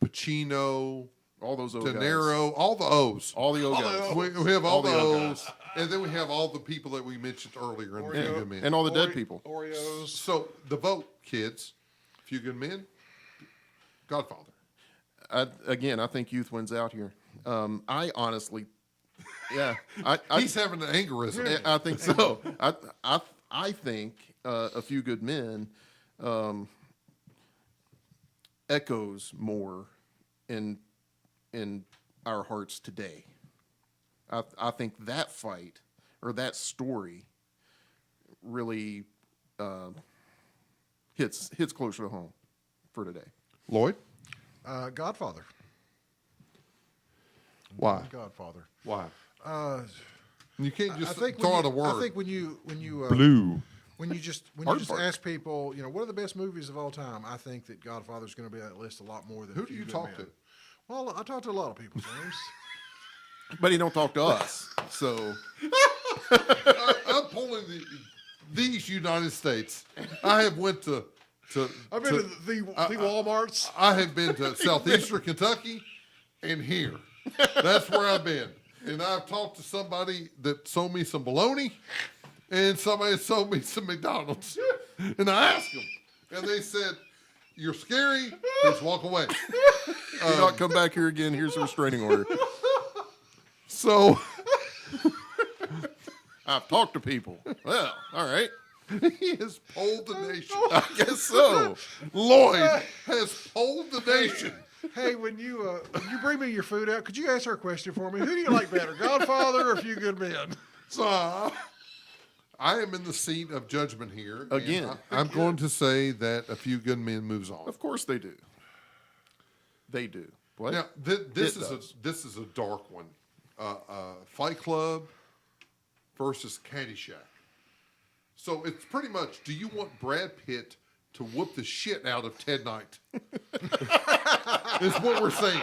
Pacino, All those O De guys. Niro, all the O's. All the O guys. We have all the O O's, and then we have all the people that we mentioned earlier in A Few Good Men. And all the dead people. Oreos. So the vote, kids, Few Good Men, Godfather. I think youth wins out here. I honestly, yeah, He's having an aneurysm. I think so. I think A Few Good Men echoes more in our hearts today. I think that fight or that story really hits closer to home for today. Lloyd? Godfather. Why? Godfather. Why? Uh, You can't just I think throw out a word. I think when you Blue. when you just Aardvark. ask people, what are the best movies of all time? I think that Godfather's going to be on that list a lot more than Who A do Few you Good talk Men. to? Well, I talk to a lot of people, James. But he don't talk to us, so I'm pulling these United States. I have went to I've been to the Walmarts. I have been to southeastern Kentucky and here. That's where I've been. And I've talked to somebody that sold me some bologna and somebody that sold me some McDonald's. And I asked them, and they said, "You're scary. Just walk away." do not come back here again. Here's a restraining order. So I've talked to people. Well, all right. he has polled the nation. I guess so. Lloyd has polled the nation. Hey, when you bring me your food out, could you answer a question for me? Who do you like better, Godfather or A Few Good Men? So I am in the seat of judgment here. and Again. I'm going to say that A Few Good Men moves on. Of course they do. They do. What? Now, this It does. this is a dark one. Fight Club versus Caddyshack. So it's pretty much, do you want Brad Pitt to whoop the shit out of Ted Knight? Is what we're saying,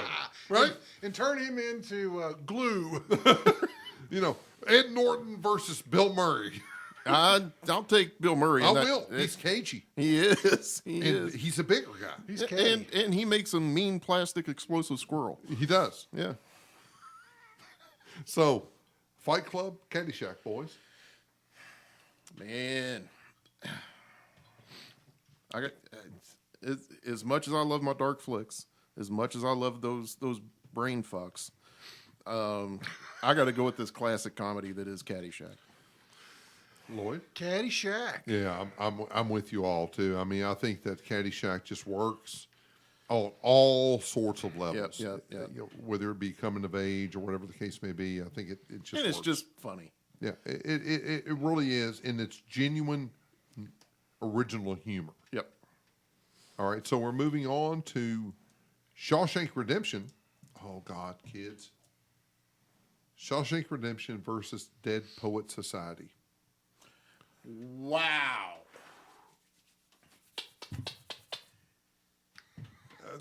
right? And turn him into glue. Ed Norton versus Bill Murray. I'll take Bill Murray. I in that. will. He's cagey. He is. He And is. he's a bigger guy. He's candy. And he makes a mean plastic explosive squirrel. He does. Yeah. So, Fight Club, Caddyshack, boys. Man, I got as much as I love my dark flicks, as much as I love those brain fucks. I got to go with this classic comedy that is Caddyshack. Lloyd? Caddyshack. Yeah, I'm with you all too. I mean, I think that Caddyshack just works on all sorts of levels. Yep. Whether it be coming of age or whatever the case may be, I think it just And it's works. just funny. Yeah, it really is, and it's genuine, original humor. Yep. All right, so we're moving on to Shawshank Redemption. Oh God, kids! Shawshank Redemption versus Dead Poet Society. Wow.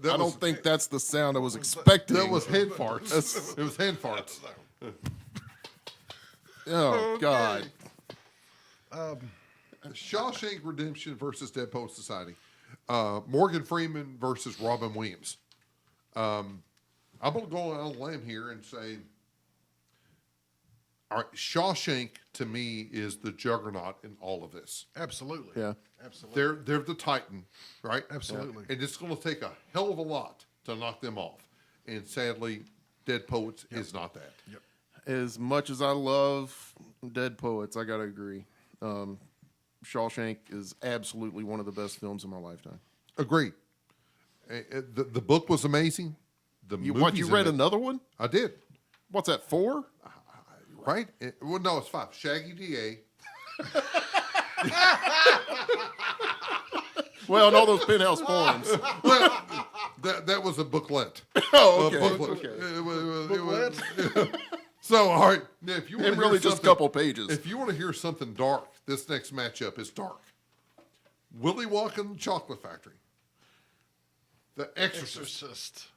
That I was- don't think that's the sound I was expecting. that was head farts. It was hand farts. Oh God. Shawshank Redemption versus Dead Poet Society. Morgan Freeman versus Robin Williams. I'm going to go on a limb here and say, all right, Shawshank to me is the juggernaut in all of this. Absolutely. Yeah. Absolutely. They're the Titan, right? Absolutely. And it's going to take a hell of a lot to knock them off. And sadly, Dead Poets is not that. Yep. As much as I love Dead Poets, I gotta agree. Shawshank is absolutely one of the best films in my lifetime. Agreed. The book was amazing. You movies in read it- another one? I did. What's that, 4? Right? Well, no, it's 5. Shaggy DA. Well, and all those penthouse poems. Well, that was a booklet. Oh, A okay. booklet. Okay. It was- so, all right. Now, if you want And to really hear just a couple pages. If you want to hear something dark, this next matchup is dark. Willy Wonka and the Chocolate Factory. The Exorcist. Exorcist.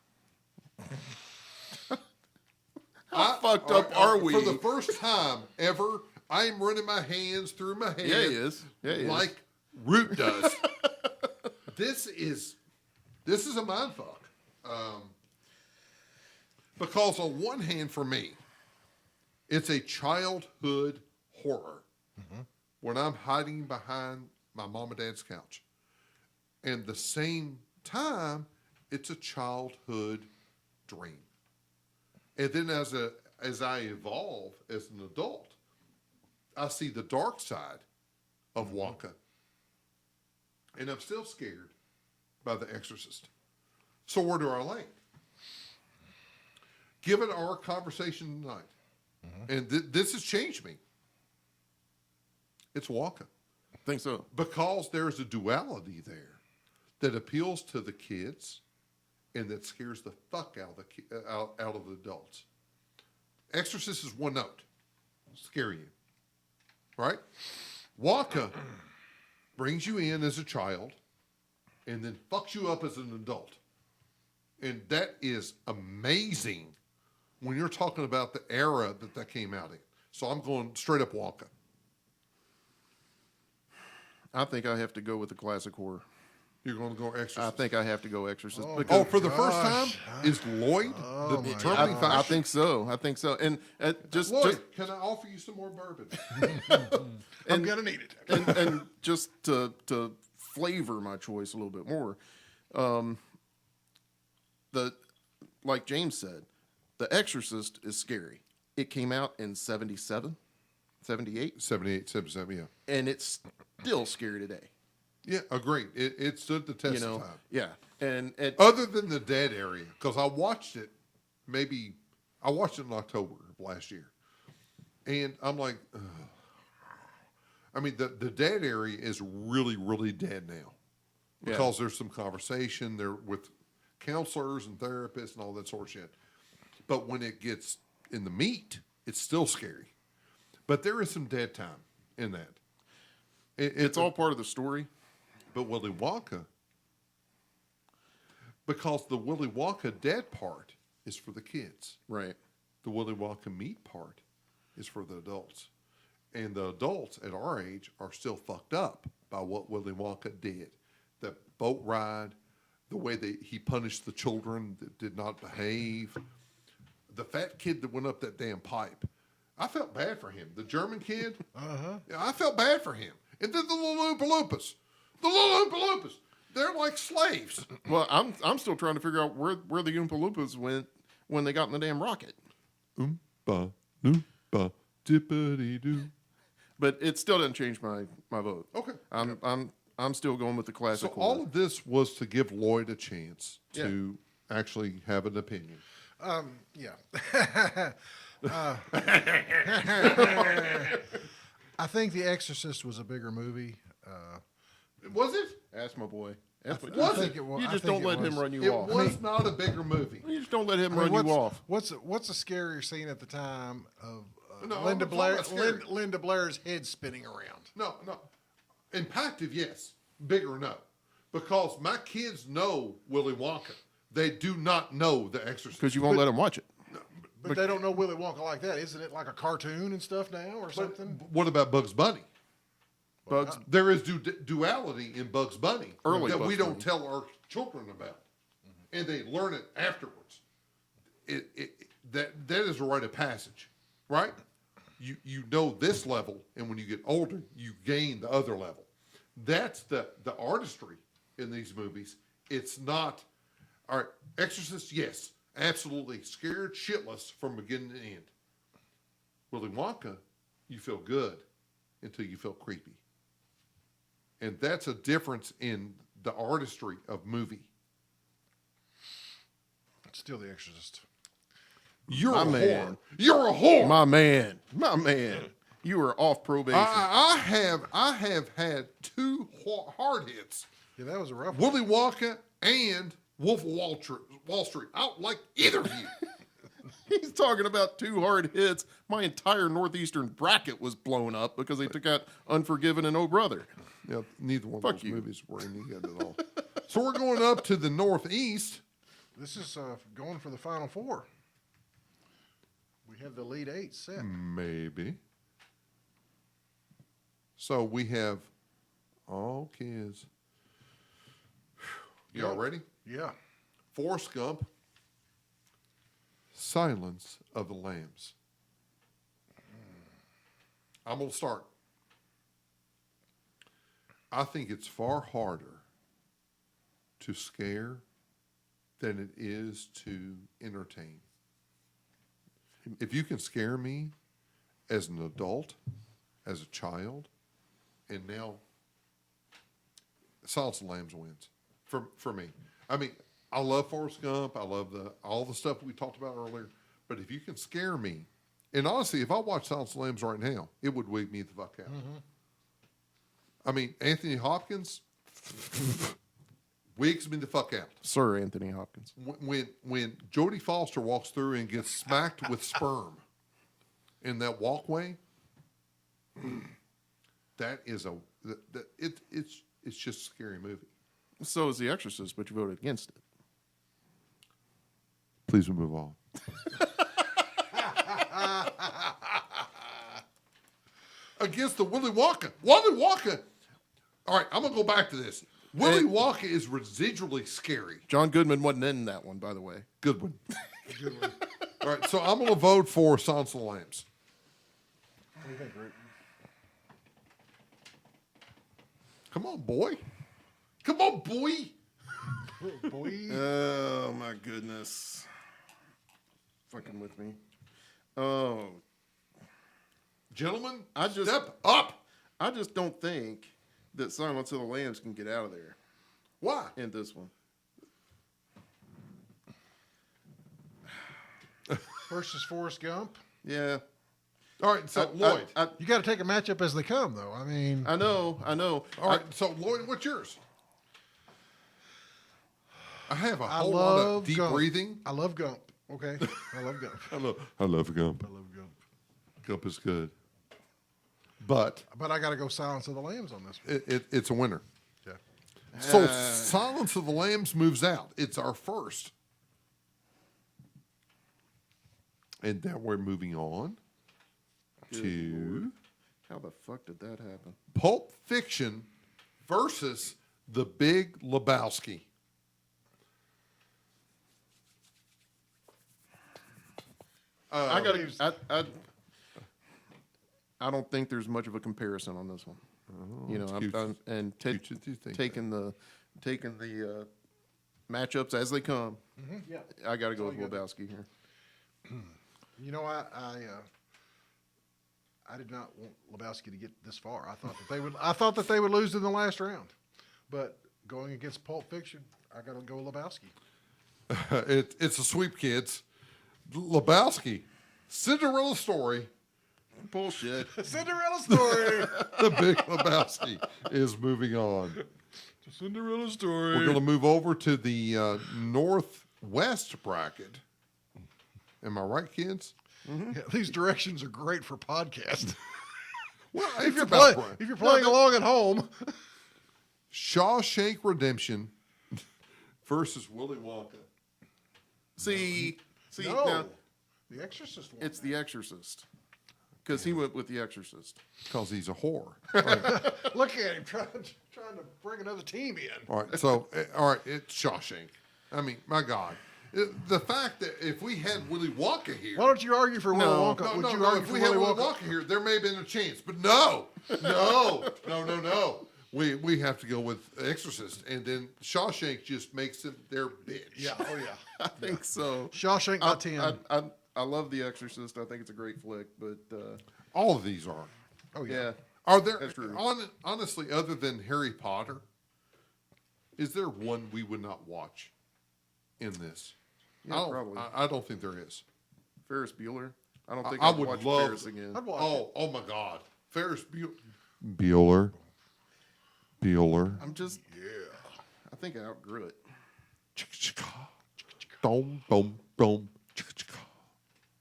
How fucked up are we? For the first time ever, I am running my hands through my head. Yeah, he is. Yeah, he is. like Root does. This is a mind fuck. Because on one hand, for me, it's a childhood horror when I'm hiding behind my mom and dad's couch. And the same time, it's a childhood dream. And then as I evolve as an adult, I see the dark side of Wonka. And I'm still scared by The Exorcist. So where do I land? Given our conversation tonight, and this has changed me, it's Wonka. Think so. Because there's a duality there that appeals to the kids and that scares the fuck out of the adults. Exorcist is one note. Scare you. Right? Wonka brings you in as a child and then fucks you up as an adult. And that is amazing when you're talking about the era that came out in. So I'm going straight up Wonka. I think I have to go with the classic horror. You're going to go Exorcist. I think I have to go Exorcist. Oh, for the first time, is Lloyd the my determining factor? I think so. I think so. And Lloyd, can I offer you some more bourbon? I'm gonna need it. and just to flavor my choice a little bit more, like James said, The Exorcist is scary. It came out in 77, 78, 78, 77, yeah. and it's still scary today. Yeah, agreed. It stood the test of time. Yeah, and Other than the dead area, because I watched it in October of last year. And I'm like, ugh. I mean, the dead area is really, really dead now. Because there's some conversation there with counselors and therapists and all that sort of shit. But when it gets in the meat, it's still scary. But there is some dead time in that. it's all part of the story. But Willy Wonka, because the Willy Wonka dead part is for the kids. Right. The Willy Wonka meat part is for the adults. And the adults at our age are still fucked up by what Willy Wonka did. The boat ride, the way he punished the children that did not behave, the fat kid that went up that damn pipe. I felt bad for him. The German kid, yeah, I felt bad for him. And then the little Oompa Loompas. The little Oompa Loompas. They're like slaves. Well, I'm still trying to figure out where the Oompa Loompas went when they got in the damn rocket. Oompa Loompa dippity doo. But it still doesn't change my vote. Okay. I'm still going with the So classic all horror. of this was to give Lloyd a chance to actually have an opinion. Yeah. I think The Exorcist was a bigger movie. Was it? Ask my boy. Ask my- Was I it? think it was. You I just think don't let it him was. run you It off. was not a bigger movie. You just don't let him I mean, run you off. What's a scarier scene at the time of No, Linda I'm talking Blair? about scary. Linda Blair's head spinning around. No. Impactive, yes. Bigger, no. Because my kids know Willy Wonka. They do not know The Exorcist. Because you won't let him watch it. But they don't know Willy Wonka like that. Isn't it like a cartoon and stuff now or something? What about Bugs Bunny? Bugs. There is duality in Bugs Bunny Early that Bugs we don't Bunny. tell our children about, and they learn it afterwards. That is a rite of passage, right? You know this level, and when you get older, you gain the other level. That's the artistry in these movies. It's not all right. Exorcist, yes, absolutely scared shitless from beginning to end. Willy Wonka, you feel good until you feel creepy. And that's a difference in the artistry of movie. Still The Exorcist. You're My a man. whore. You're a whore. My man. You are off probation. I have had two hard hits. Yeah, that was a rough one. Willy Wonka and Wolf of Wall Street. I don't like either of you. He's talking about two hard hits. My entire Northeastern bracket was blown up because they took out Unforgiven and Oh Brother. Yeah, neither one of Fuck those you. movies were any good at all. So we're going up to the Northeast. This is going for the Final Four. We have the lead eight set. Maybe. So we have all kids. Y'all ready? Yeah. Forrest Gump, Silence of the Lambs. I'm going to start. I think it's far harder to scare than it is to entertain. If you can scare me as an adult, as a child, and now Silence of the Lambs wins for me. I mean, I love Forrest Gump. I love all the stuff we talked about earlier. But if you can scare me, and honestly, if I watch Silence of the Lambs right now, it would wig me the fuck out. I mean, Anthony Hopkins wigs me the fuck out. Sir Anthony Hopkins. When Jodie Foster walks through and gets smacked with sperm in that walkway, that is it's just a scary movie. So is The Exorcist, but you voted against it. Please move on. Against the Willy Wonka. Willy Wonka. All right, I'm going to go back to this. Willy Wonka is residually scary. John Goodman wasn't in that one, by the way. Good one. Good one. All right, so I'm going to vote for Silence of the Lambs. What do you think, Rick? Come on, boy. Come on, boy. Boy. Oh, my goodness. Fucking with me. Oh. Gentlemen, I just step up. I just don't think that Silence of the Lambs can get out of there Why? in this one. Versus Forrest Gump. Yeah. All right, so Lloyd. You got to take a matchup as they come, though. I mean, I know. All right, so Lloyd, what's yours? I have a I whole lot of love deep Gump. breathing. I love Gump. Okay, I love Gump. I love Gump. I love Gump. Gump is good. But But I got to go Silence of the Lambs on this one. it's a winner. Yeah. So Silence of the Lambs moves out. It's our first. And then we're moving on to How the fuck did that happen? Pulp Fiction versus The Big Lebowski. I don't think there's much of a comparison on this one. Taking the matchups as they come. Yeah. I got to go with all you gotta Lebowski here. You know, I did not want Lebowski to get this far. I thought that they would lose in the last round. But going against Pulp Fiction, I got to go Lebowski. It's a sweep, kids. Lebowski, Cinderella Story. Bullshit. Cinderella Story. The Big Lebowski is moving on. Cinderella Story. We're going to move over to the northwest bracket. Am I right, kids? Yeah, these directions are great for podcast. Well, if you're playing along at home. Shawshank Redemption versus Willy Wonka. See, No, now The Exorcist one. it's The Exorcist because he went with The Exorcist. Because he's a whore. Look at him trying to bring another team in. All right, it's Shawshank. I mean, my God. The fact that if we had Willy Wonka here. Why don't you argue for Willy Wonka? No, Would no, you no. argue If for we had Willy Willy Wonka? Wonka here, there may have been a chance. But no. We have to go with Exorcist. And then Shawshank just makes them their bitch. Yeah, oh yeah. I think so. Shawshank by 10. I love The Exorcist. I think it's a great flick, but All of these are. Oh yeah. yeah. Are there, That's true. honestly, other than Harry Potter, is there one we would not watch in this? Yeah, probably. I don't think there is. Ferris Bueller. I don't think I I'd would watch love- Ferris again. I'd watch it. Oh my God. Ferris Bueller. I'm just. Yeah. I think I outgrew it. Boom, boom, boom.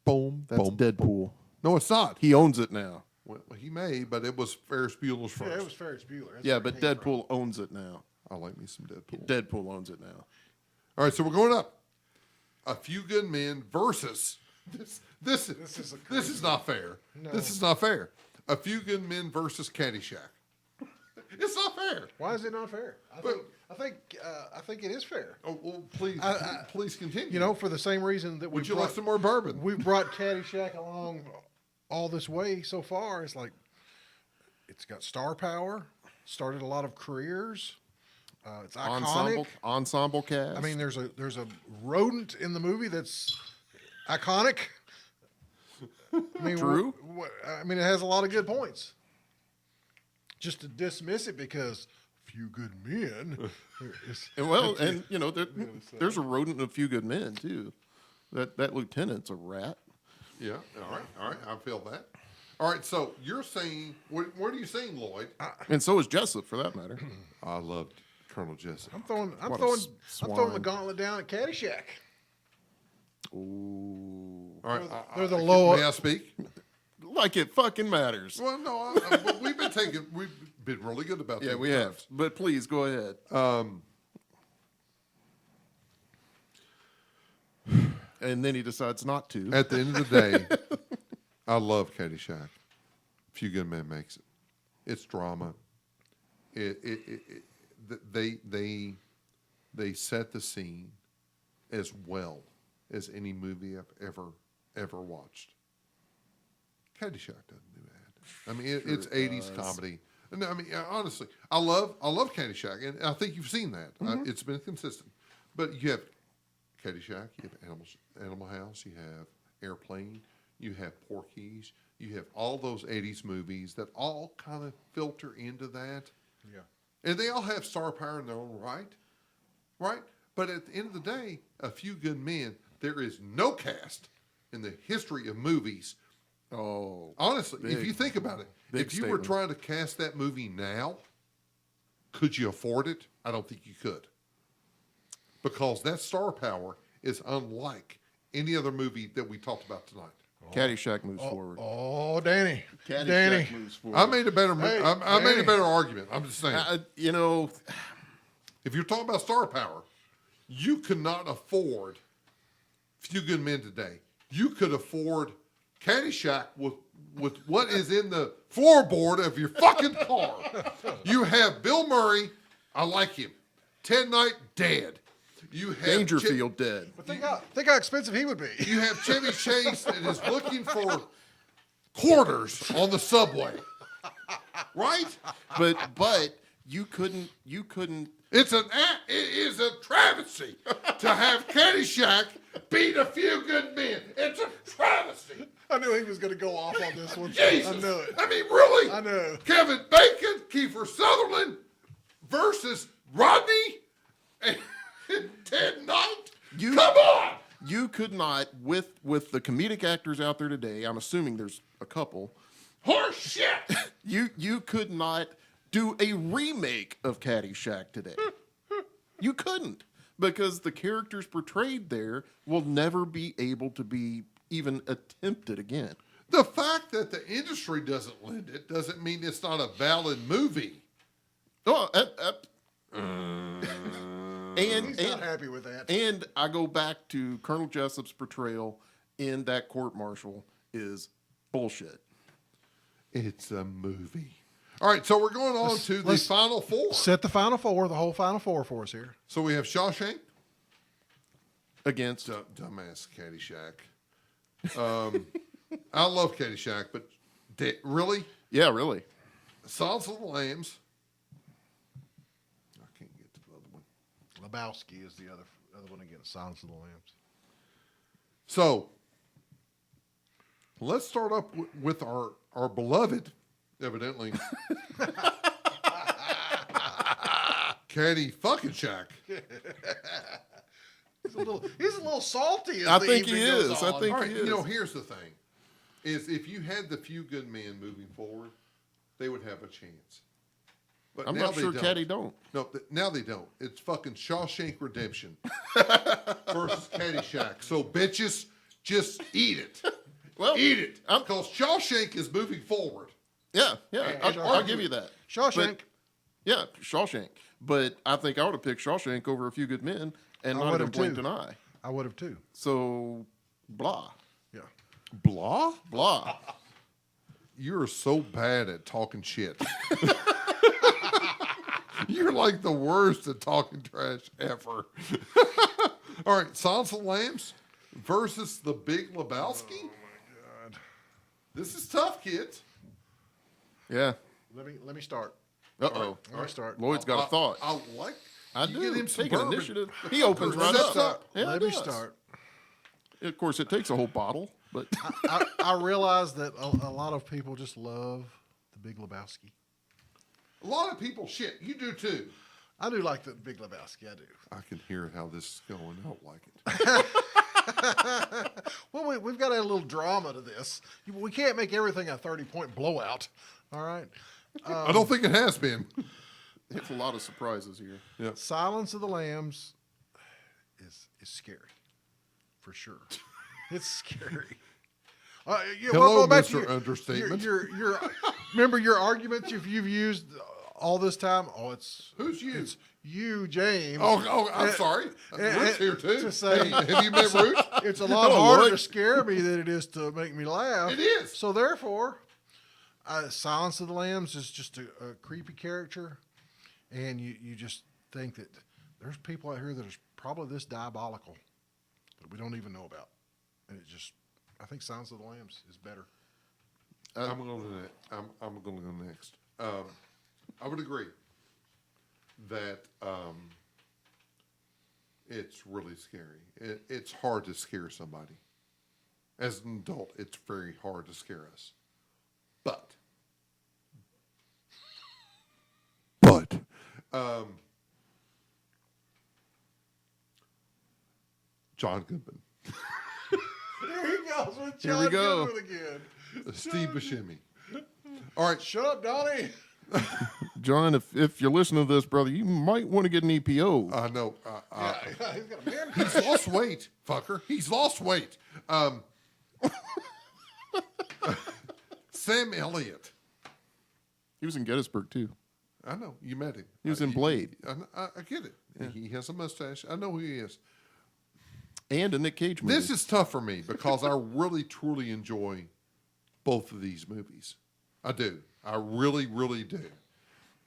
Boom, That's boom. Deadpool. No, it's not. He owns it now. Well, he may, but it was Ferris Bueller's first. Yeah, it was Ferris Bueller. That's Yeah, where but it came Deadpool owns it now. I like me some Deadpool. Deadpool owns it now. All right, so we're going up. A Few Good Men versus this is not fair. No. This is not fair. A Few Good Men versus Caddyshack. It's not fair. Why is it not fair? I think it is fair. Oh, well, please, please continue. You know, for the same reason that would you like some more bourbon? we brought Caddyshack along all this way so far. It's like it's got star power, started a lot of careers. It's iconic. Ensemble cast. I mean, there's a rodent in the movie that's iconic. I mean, True. I mean, it has a lot of good points. Just to dismiss it because Few Good Men. It's- And there's a rodent in A Few Good Men too. That lieutenant's a rat. Yeah. All right. I feel that. All right. So you're saying, what are you saying, Lloyd? And so is Jessup, for that matter. I loved Colonel Jessup. I'm throwing swine. the gauntlet down at Caddyshack. Ooh. All right. They're the lower. May I speak? Like it fucking matters. Well, no. But we've been really good about that. Yeah, we have. But please go ahead. And then he decides not to. At the end of the day, I love Caddyshack. Few Good Men makes it. It's drama. They set the scene as well as any movie I've ever watched. Caddyshack doesn't do that. I mean, it's it 80s does. comedy. And I mean, honestly, I love Caddyshack, and I think you've seen that. It's been consistent. But you have Caddyshack, you have Animal House, you have Airplane, you have Porky's, you have all those 80s movies that all kind of filter into that. Yeah. And they all have star power in their own right. But at the end of the day, A Few Good Men, there is no cast in the history of movies. Oh. Honestly, if you think about it, big if you were statement. trying to cast that movie now, could you afford it? I don't think you could. Because that star power is unlike any other movie that we talked about tonight. Caddyshack moves forward. Oh, Danny. Caddyshack Danny. moves forward. I made a better Hey, I made a Danny. better argument. I'm just saying. If you're talking about star power, you could not afford Few Good Men today. You could afford Caddyshack with what is in the floorboard of your fucking car. You have Bill Murray, I like him. Ted Knight, dead. You have Dangerfield dead. But think how expensive he would be. You have Chevy Chase that is looking for quarters on the subway. Right? But you couldn't It is a travesty to have Caddyshack beat A Few Good Men. It's a travesty. I knew he was going to go off on this one. Jesus. I knew it. I mean, really? I know. Kevin Bacon, Kiefer Sutherland versus Rodney and Ted Knight? Come on! You could not, with the comedic actors out there today, I'm assuming there's a couple, Horse shit! you could not do a remake of Caddyshack today. You couldn't. Because the characters portrayed there will never be able to be even attempted again. The fact that the industry doesn't lend it doesn't mean it's not a valid movie. Oh, He's not happy with that. And I go back to Colonel Jessup's portrayal in that court-martial is bullshit. It's a movie. All right, so we're going on to the final four. Set the final four, the whole final four for us here. So we have Shawshank, Against dumbass Caddyshack. I love Caddyshack, but really? yeah, really. Silence of the Lambs. I can't get to the other one. Lebowski is the other one against Silence of the Lambs. So let's start up with our beloved, evidently, Caddy fucking Shack. He's a little salty. As I the think he evening goes is. I on. think All right, he is. here's the thing: is if you had the Few Good Men moving forward, they would have a chance. But I'm now not they sure don't. Caddy don't. No, now they don't. It's fucking Shawshank Redemption versus Caddyshack. So bitches, just eat it. Well, Eat it, because Shawshank is moving forward. Yeah, I'll Shawshank. give you that. Shawshank. But, yeah, Shawshank. But I think I would have picked Shawshank over A Few Good Men and I not would have have blinked too. an eye. I would have too. So, blah. Yeah. Blah? Blah. You're so bad at talking shit. You're like the worst at talking trash ever. All right, Silence of the Lambs versus the Big Lebowski. Oh my God. This is tough, kids. Yeah. Let me start. Uh-oh. Let me start. Lloyd's got a thought. I like. I you do. Get him some Take an bourbon. initiative. He opens right Sets up. Yeah, Let it me does. start. Of course, it takes a whole bottle, but I realize that a lot of people just love the Big Lebowski. A lot of people, shit, you do too. I do like the Big Lebowski. I do. I can hear how this is going. I don't like it. Well, we've got to add a little drama to this. We can't make everything a 30-point blowout. All right. I don't think it has been. It's a lot of surprises here. Yeah. Silence of the Lambs is scary, for sure. It's scary. Hello, back to Mr. Understatement. Remember your arguments you've used all this time? Oh, Who's you? It's you, James. Oh, I'm sorry. and- Root's here too. to say- Hey, have you met Root? It's a lot harder to scare me than it is to make me laugh. It is. So therefore, Silence of the Lambs is just a creepy character, and you just think that there's people out here that are probably this diabolical that we don't even know about, and I think Silence of the Lambs is better. I'm going to go next. I would agree that it's really scary. It's hard to scare somebody. As an adult, it's very hard to scare us. But John Goodman, There he goes with Here we John go. Goodman again. Steve Buscemi. All right, Shut up, Donnie. John, if you're listening to this, brother, you might want to get an EPO. I know. He's got a man. He's lost weight, fucker. He's lost weight. Sam Elliott. He was in Gettysburg, too. I know. You met him. He was in Blade. I get it. He has a mustache. I know who he is. And a Nick Cage movie. This is tough for me because I really, truly enjoy both of these movies. I do. I really, really do.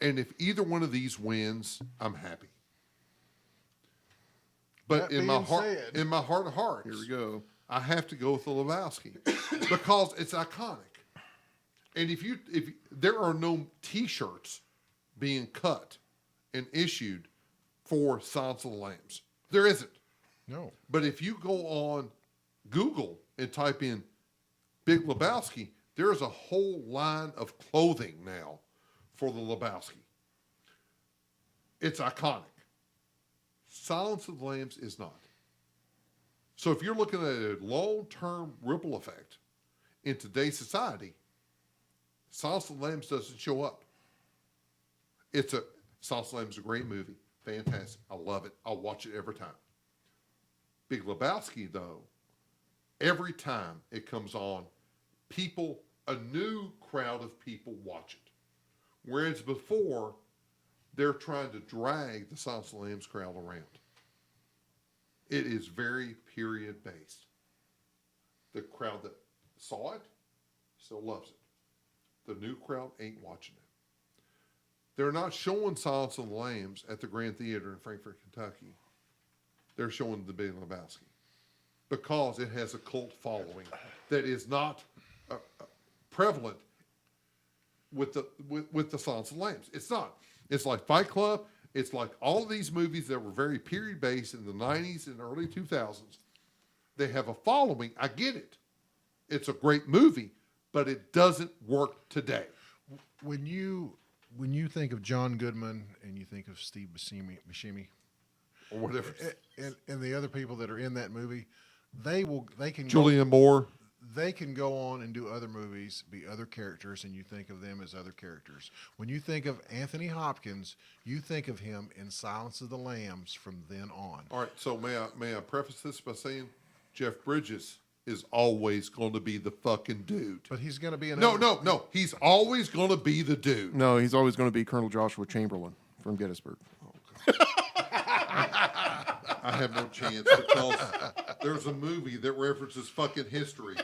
And if either one of these wins, I'm happy. But That in my being heart, said- in my heart of hearts, Here we go. I have to go with the Lebowski because it's iconic. And if there are no T-shirts being cut and issued for Silence of the Lambs, there isn't. No. But if you go on Google and type in Big Lebowski, there is a whole line of clothing now for the Lebowski. It's iconic. Silence of the Lambs is not. So if you're looking at a long-term ripple effect in today's society, Silence of the Lambs doesn't show up. Silence of the Lambs is a great movie. Fantastic. I love it. I'll watch it every time. Big Lebowski, though, every time it comes on, a new crowd of people watch it. Whereas before, they're trying to drag the Silence of the Lambs crowd around. It is very period-based. The crowd that saw it still loves it. The new crowd ain't watching it. They're not showing Silence of the Lambs at the Grand Theater in Frankfort, Kentucky. They're showing the Big Lebowski because it has a cult following that is not prevalent with the Silence of the Lambs. It's not. It's like Fight Club. It's like all of these movies that were very period-based in the 90s and early 2000s. They have a following. I get it. It's a great movie, but it doesn't work today. When you think of John Goodman and you think of Steve Buscemi Or whatever. and the other people that are in that movie, they can Julianne Moore. they can go on and do other movies, be other characters, and you think of them as other characters. When you think of Anthony Hopkins, you think of him in Silence of the Lambs from then on. All right, so may I preface this by saying Jeff Bridges is always going to be the fucking dude. But he's going to be in No. He's always going to be the dude. No, he's always going to be Colonel Joshua Chamberlain from Gettysburg. I have no chance because there's a movie that references fucking history,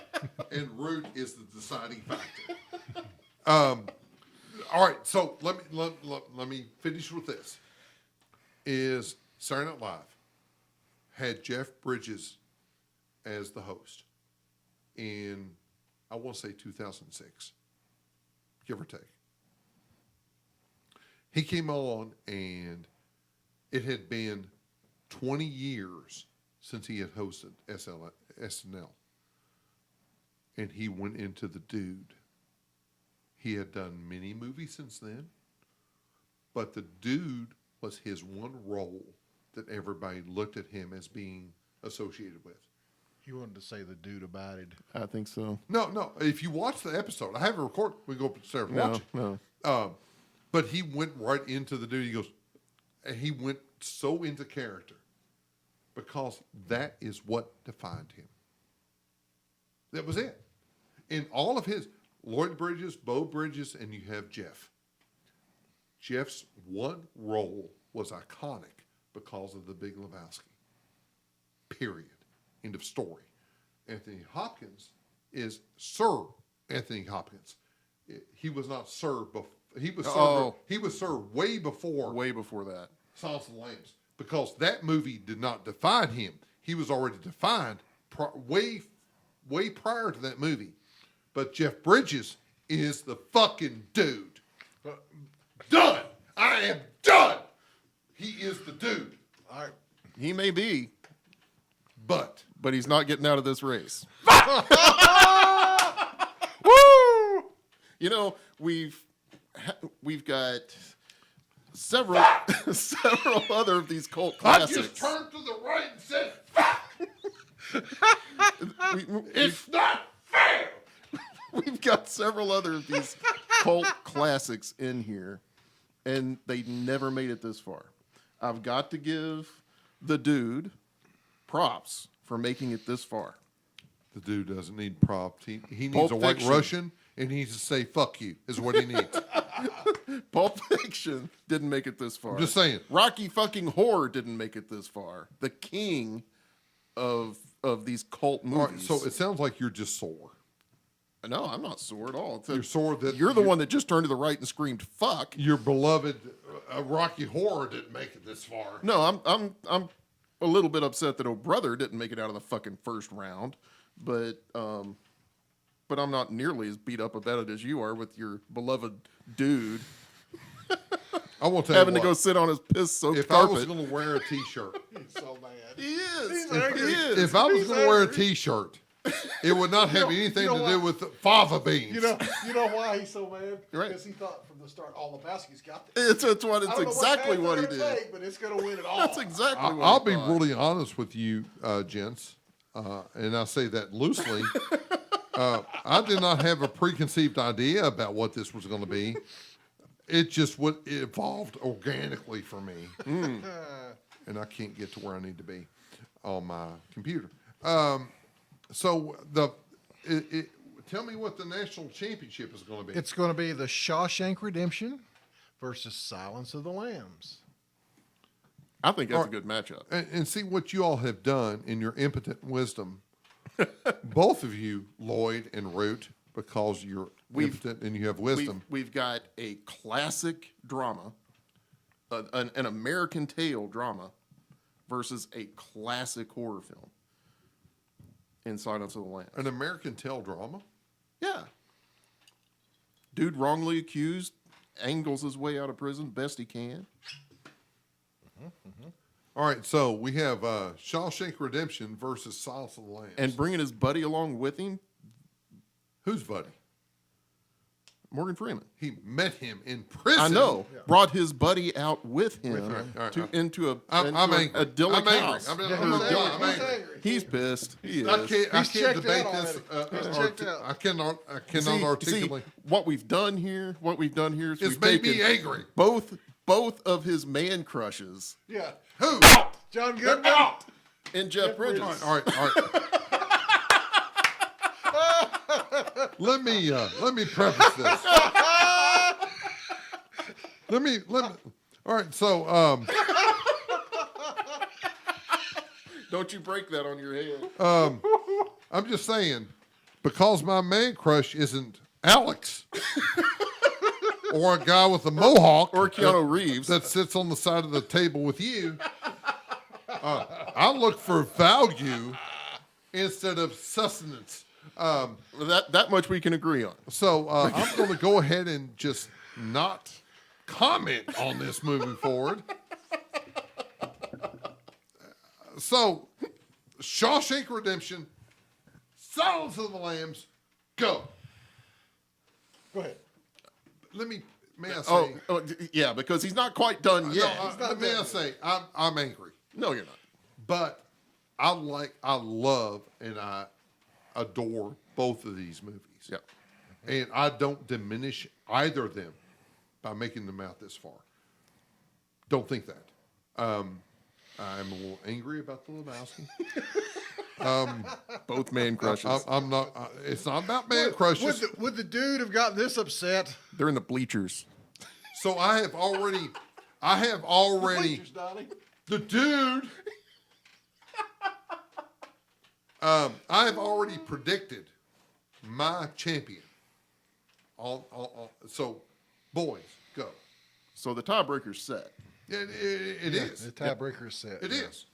and Root is the deciding factor. All right, so let me finish with this. Is Saturday Night Live had Jeff Bridges as the host in, I want to say 2006, give or take. He came on and it had been 20 years since he had hosted SNL. And he went into the dude. He had done many movies since then, But the dude was his one role that everybody looked at him as being associated with. He wanted to say the dude abided. I think so. No. If you watch the episode, I have it recorded. We go upstairs and watch it. No. But he went right into the dude. He goes, and he went so into character because that is what defined him. That was it. In all of his, Lloyd Bridges, Bo Bridges, and you have Jeff. Jeff's one role was iconic because of the Big Lebowski. Period. End of story. Anthony Hopkins is Sir Anthony Hopkins. He was not Sir before. He was Sir. He was Sir way before. Way before that. Silence of the Lambs, because that movie did not define him. He was already defined way prior to that movie. But Jeff Bridges is the fucking dude. Done. I am done. He is the dude. All right. He may be, But he's not getting out of this race. Woo! You know, we've got several other of these cult I classics. just turned to the right and said, We- it's not fair. We've got several other of these cult classics in here, and they never made it this far. I've got to give the dude props for making it this far. The dude doesn't need props. He needs Pulp a white Fiction. Russian, and he needs to say, fuck you, is what he needs. Pulp Fiction didn't make it this far. I'm just saying. Rocky fucking Horror didn't make it this far. The king of these cult All movies. right, so it sounds like you're just sore. No, I'm not sore at all. It's You're sore that you're the one that just turned to the right and screamed "fuck." Your beloved Rocky Horror didn't make it this far. No, I'm a little bit upset that Oh Brother didn't make it out of the fucking first round, but I'm not nearly as beat up about it as you are with your beloved dude I won't tell having you to go what, sit on his piss-soaked if I was carpet. going to wear a T-shirt, He's so mad. He is. He's angry. He is. if I was He's going to wear a angry. T-shirt, it would not have anything you know to do with fava beans. You know why he's so mad? Right. Because he thought from the start all Lebowski's got this. It's I don't know exactly path what he they're gonna did. take, but it's going to win it all. That's exactly what I'll he be thought. really honest with you, gents, and I say that loosely. I did not have a preconceived idea about what this was going to be. It just it evolved organically for me, and I can't get to where I need to be on my computer. So tell me what the national championship is going to be. It's going to be the Shawshank Redemption versus Silence of the Lambs. I think that's a good matchup. And see what you all have done in your impotent wisdom. Both of you, Lloyd and Root, because you're impotent and you have wisdom. We've got a classic drama, an American tale drama, versus a classic horror film in Silence of the Lambs. An American tale drama? Yeah. Dude wrongly accused, angles his way out of prison best he can. All right, so we have Shawshank Redemption versus Silence of the Lambs. And bringing his buddy along with him, whose buddy? Morgan Freeman. He met him in prison. I know. Brought his buddy out with him All right. into a I'm angry. idyllic I'm angry. house. I'm angry. He's pissed. He is. I can't He's debate checked out this. He's checked out. I cannot See, articulate. what we've done here is It's we've made taken me angry. both of his man crushes Yeah. Who? John Goodman. and Jeff Bridges. All right. Let me preface this. Let me. All right. So, Don't you break that on your head. I'm just saying, because my man crush isn't Alex or a guy with a mohawk Or Keanu Reeves. that sits on the side of the table with you, I look for value instead of sustenance. That much we can agree on. So I'm going to go ahead and just not comment on this moving forward. So, Shawshank Redemption, Silence of the Lambs, go. Go ahead. Let me may I say? Yeah, because he's not quite done yet. May I say? I'm angry, No, you're not. but I love, and I adore both of these movies. Yep. And I don't diminish either of them by making them out this far. Don't think that. I'm a little angry about the Lebowski. Both man crushes. I'm not. It's not about man crushes. Would the dude have gotten this upset? They're in the bleachers. So I have already. The dude. I have already predicted my champion. So, boys, go. So the tiebreaker's set. It is. The tiebreaker is set. It is.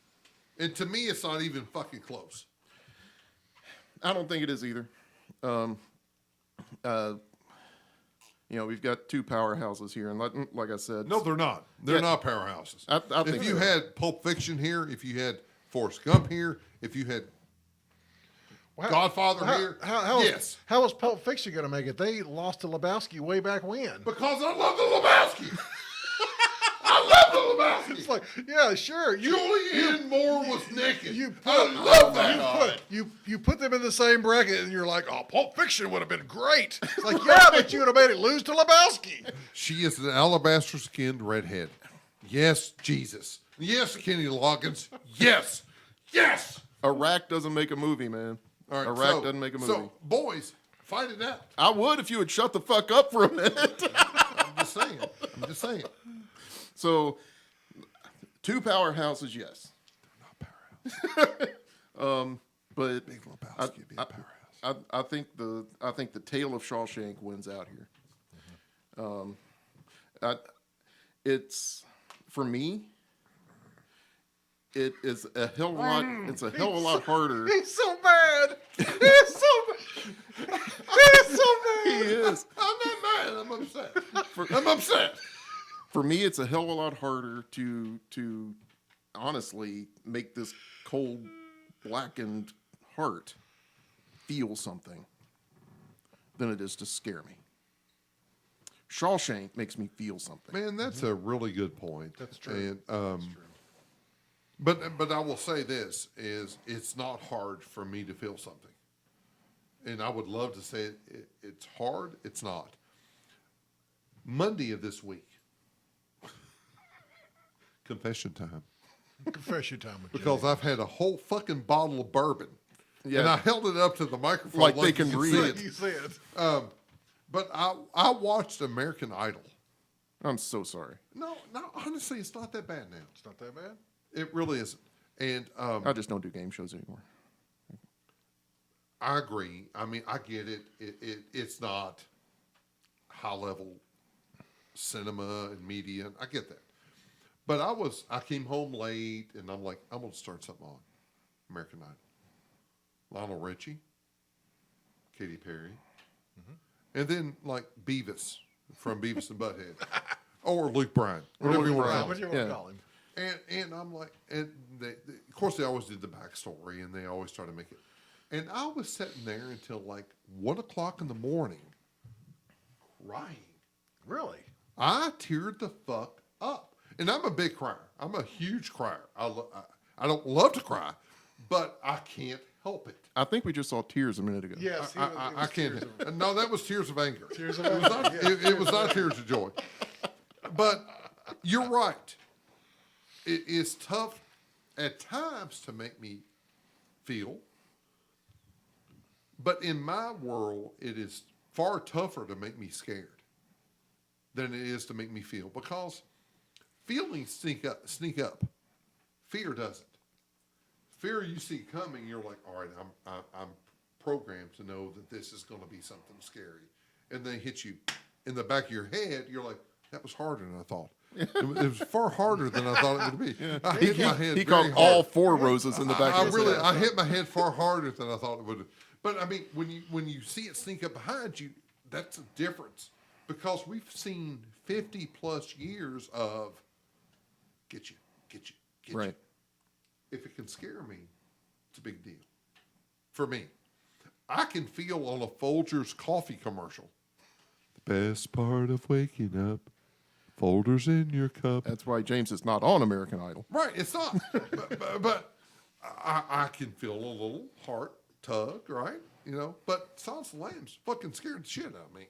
And to me, it's not even fucking close. I don't think it is either. We've got two powerhouses here, and like I said, No, they're not. They're not powerhouses. I think if you they're- had Pulp Fiction here, if you had Forrest Gump here, if you had Godfather here, yes. How was Pulp Fiction going to make it? They lost to Lebowski way back when. Because I love the Lebowski. I love the Lebowski. It's like, yeah, sure. Julianne Moore was naked. I love that. You put them in the same bracket, and you're like, oh, Pulp Fiction would have been great. It's like, yeah, but you would have made it lose to Lebowski. She is an alabaster-skinned redhead. Yes, Jesus. Yes, Kenny Loggins. Yes. Yes. Iraq doesn't make a movie, man. All right, Iraq doesn't make a movie. So, boys, fight it out. I would if you would shut the fuck up for a minute. I'm just saying. So, two powerhouses, yes. They're not powerhouse. But Big Lebowski be a powerhouse. I think the tale of Shawshank wins out here. It's for me. It is a hell of a lot. It's a hell of a lot harder. He's so bad. He's so bad. He's so bad. He is. I'm not mad. I'm upset. I'm upset. For me, it's a hell of a lot harder to honestly make this cold, blackened heart feel something than it is to scare me. Shawshank makes me feel something. Man, that's a really good point. That's true. And, But I will say this is it's not hard for me to feel something. And I would love to say it's hard. It's not. Monday of this week. Confession time. Confession time. With Because Jay. I've had a whole fucking bottle of bourbon. Yeah. And I held it up to the microphone Like they you can could read see it. You said. But I watched American Idol. I'm so sorry. No, honestly, it's not that bad now. It's not that bad. It really isn't. And I just don't do game shows anymore. I agree. I mean, I get it. It's not high level cinema and media. I get that. But I came home late and I'm like, I'm going to start something on. American Idol. Lionel Richie, Katy Perry, and then like Beavis from Beavis and Butthead, or Luke Bryan, whatever you want to call What him. you want to call him? And I'm like, and of course they always did the backstory and they always try to make it. And I was sitting there until like 1 o'clock in the morning, crying. Really? I teared the fuck up, and I'm a big crier. I'm a huge crier. I don't love to cry, but I can't help it. I think we just saw tears a minute ago. Yes. I can't. No, that was tears of anger. Tears of It was not, it was not tears of joy. But you're right. It is tough at times to make me feel. But in my world, it is far tougher to make me scared than it is to make me feel, because feelings sneak up. Fear doesn't. Fear you see coming, you're like, all right, I'm programmed to know that this is going to be something scary, and they hit you in the back of your head. You're like, that was harder than I thought. It was far harder than I thought it would be. I hit my head. He very called hard. all four roses in the back of his head. I hit my head far harder than I thought it would. But I mean, when you see it sneak up behind you, that's a difference, because we've seen 50 plus years of get you. Right. If it can scare me, it's a big deal. For me, I can feel on a Folgers coffee commercial, the Best part of waking up, folders in your cup. That's why James is not on American Idol. Right, it's not. but I can feel a little heart tug, right? You know, but Silence of the Lambs fucking scared the shit out of me.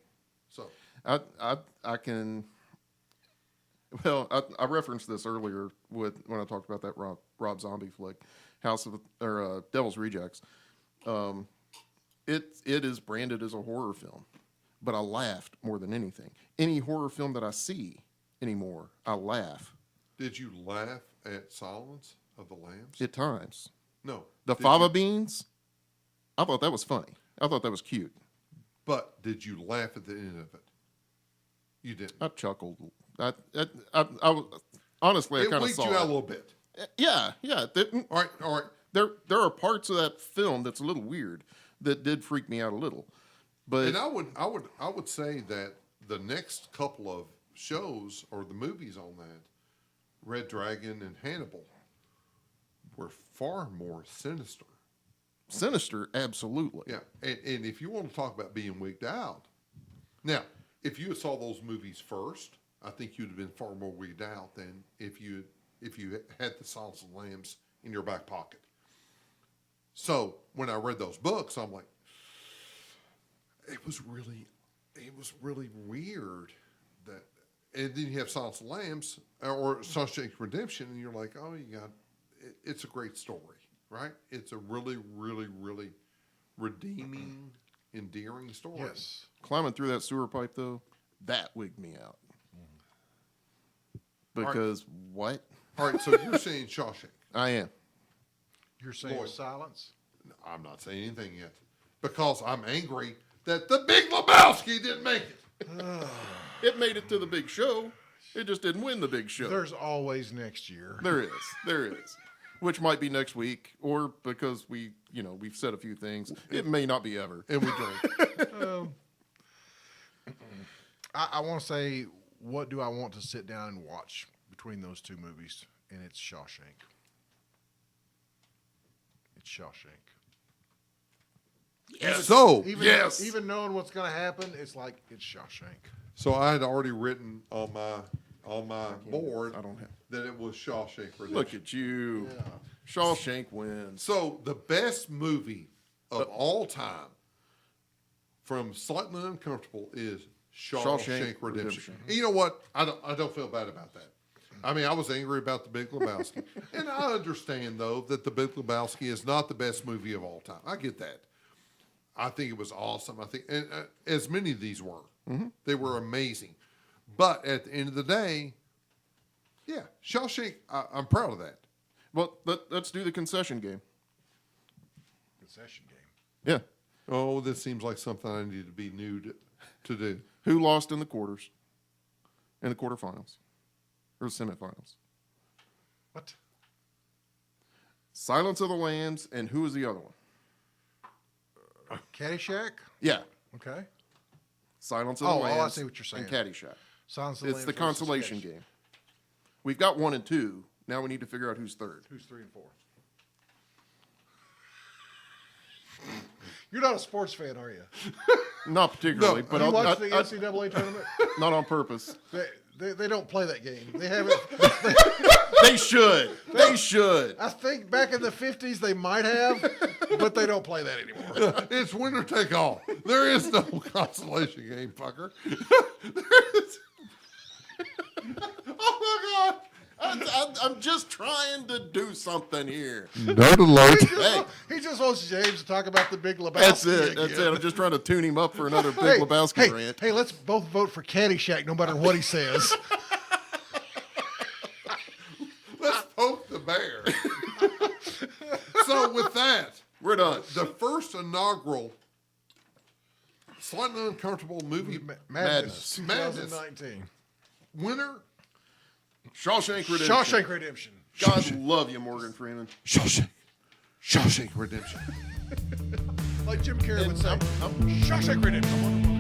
So I can. Well, I referenced this earlier when I talked about that Rob Zombie flick, Devil's Rejects. It is branded as a horror film, but I laughed more than anything. Any horror film that I see anymore, I laugh did you laugh at Silence of the Lambs? at times. No. The Did fava you- beans, I thought that was funny. I thought that was cute. But did you laugh at the end of it? You didn't. I chuckled. Honestly, I It kind of wigged saw you out a it. little bit. Yeah. All right. There are parts of that film that's a little weird that did freak me out a little. But And I would say that the next couple of shows or the movies on that, Red Dragon and Hannibal, were far more sinister. Sinister, absolutely. Yeah, and if you want to talk about being wigged out, now if you saw those movies first, I think you'd have been far more wigged out than if you had the Silence of the Lambs in your back pocket. So when I read those books, I'm like, it was really weird that. And then you have Silence of the Lambs or Shawshank Redemption, and you're like, oh, it's a great story, right? It's a really, really, really redeeming, endearing story. Yes. Climbing through that sewer pipe, though, that wigged me out. Because what? All right, so you're saying Shawshank. I am. You're saying Lloyd. silence? I'm not saying anything yet because I'm angry that the Big Lebowski didn't make it. It made it to the big show. It just didn't win the big show. There's always next year. There is. Which might be next week, or because we've said a few things, it may not be ever. And we drink. I want to say, what do I want to sit down and watch between those two movies? And it's Shawshank. It's Shawshank. So Even knowing what's going to happen, it's like it's Shawshank. So I had already written on my board I don't have. that it was Shawshank Redemption. Look at you. Yeah. Shawshank wins. So the best movie of all time from Slightly Uncomfortable is Shawshank Redemption. And you know what? I don't feel bad about that. I mean, I was angry about The Big Lebowski. And I understand, though, that The Big Lebowski is not the best movie of all time. I get that. I think it was awesome. I think, and as many of these were, they were amazing. But at the end of the day, yeah, Shawshank, I'm proud of that. Well, let's do the concession game. Concession game. Yeah. Oh, this seems like something I need to be new to do. Who lost in the quarters? In the quarterfinals? Or semifinals? What? Silence of the Lambs, and who was the other one? Caddyshack? Yeah. Okay. Silence of the Lambs. I see what you're saying. And Caddyshack. Silence of the It's Lambs the versus consolation Caddyshack. game. We've got 1 and 2. Now we need to figure out who's third. Who's 3 and 4? You're not a sports fan, are you? Not particularly, No, but You I'll, watch the I- NCAA tournament? not on purpose. They don't play that game. They haven't. They should. They should. I think back in the 50s they might have, but they don't play that anymore. It's winner take all. There is no consolation game, fucker. Oh my God! I'm just trying to do something here. Nerd alert. Hey, He just wants James to talk about the Big Lebowski. that's it. Again. That's it. I'm just trying to tune him up for another Big Hey, Lebowski hey, rant. hey, let's both vote for Caddyshack, no matter what he says. Let's poke the bear. So with that, We're done. the first inaugural Slightly Uncomfortable movie Madness, Madness. 2019. winner, Shawshank Redemption. Shawshank Redemption. God love you, Morgan Freeman. Shawshank Redemption. Like Jim Carrey would say, I'm- Shawshank Redemption.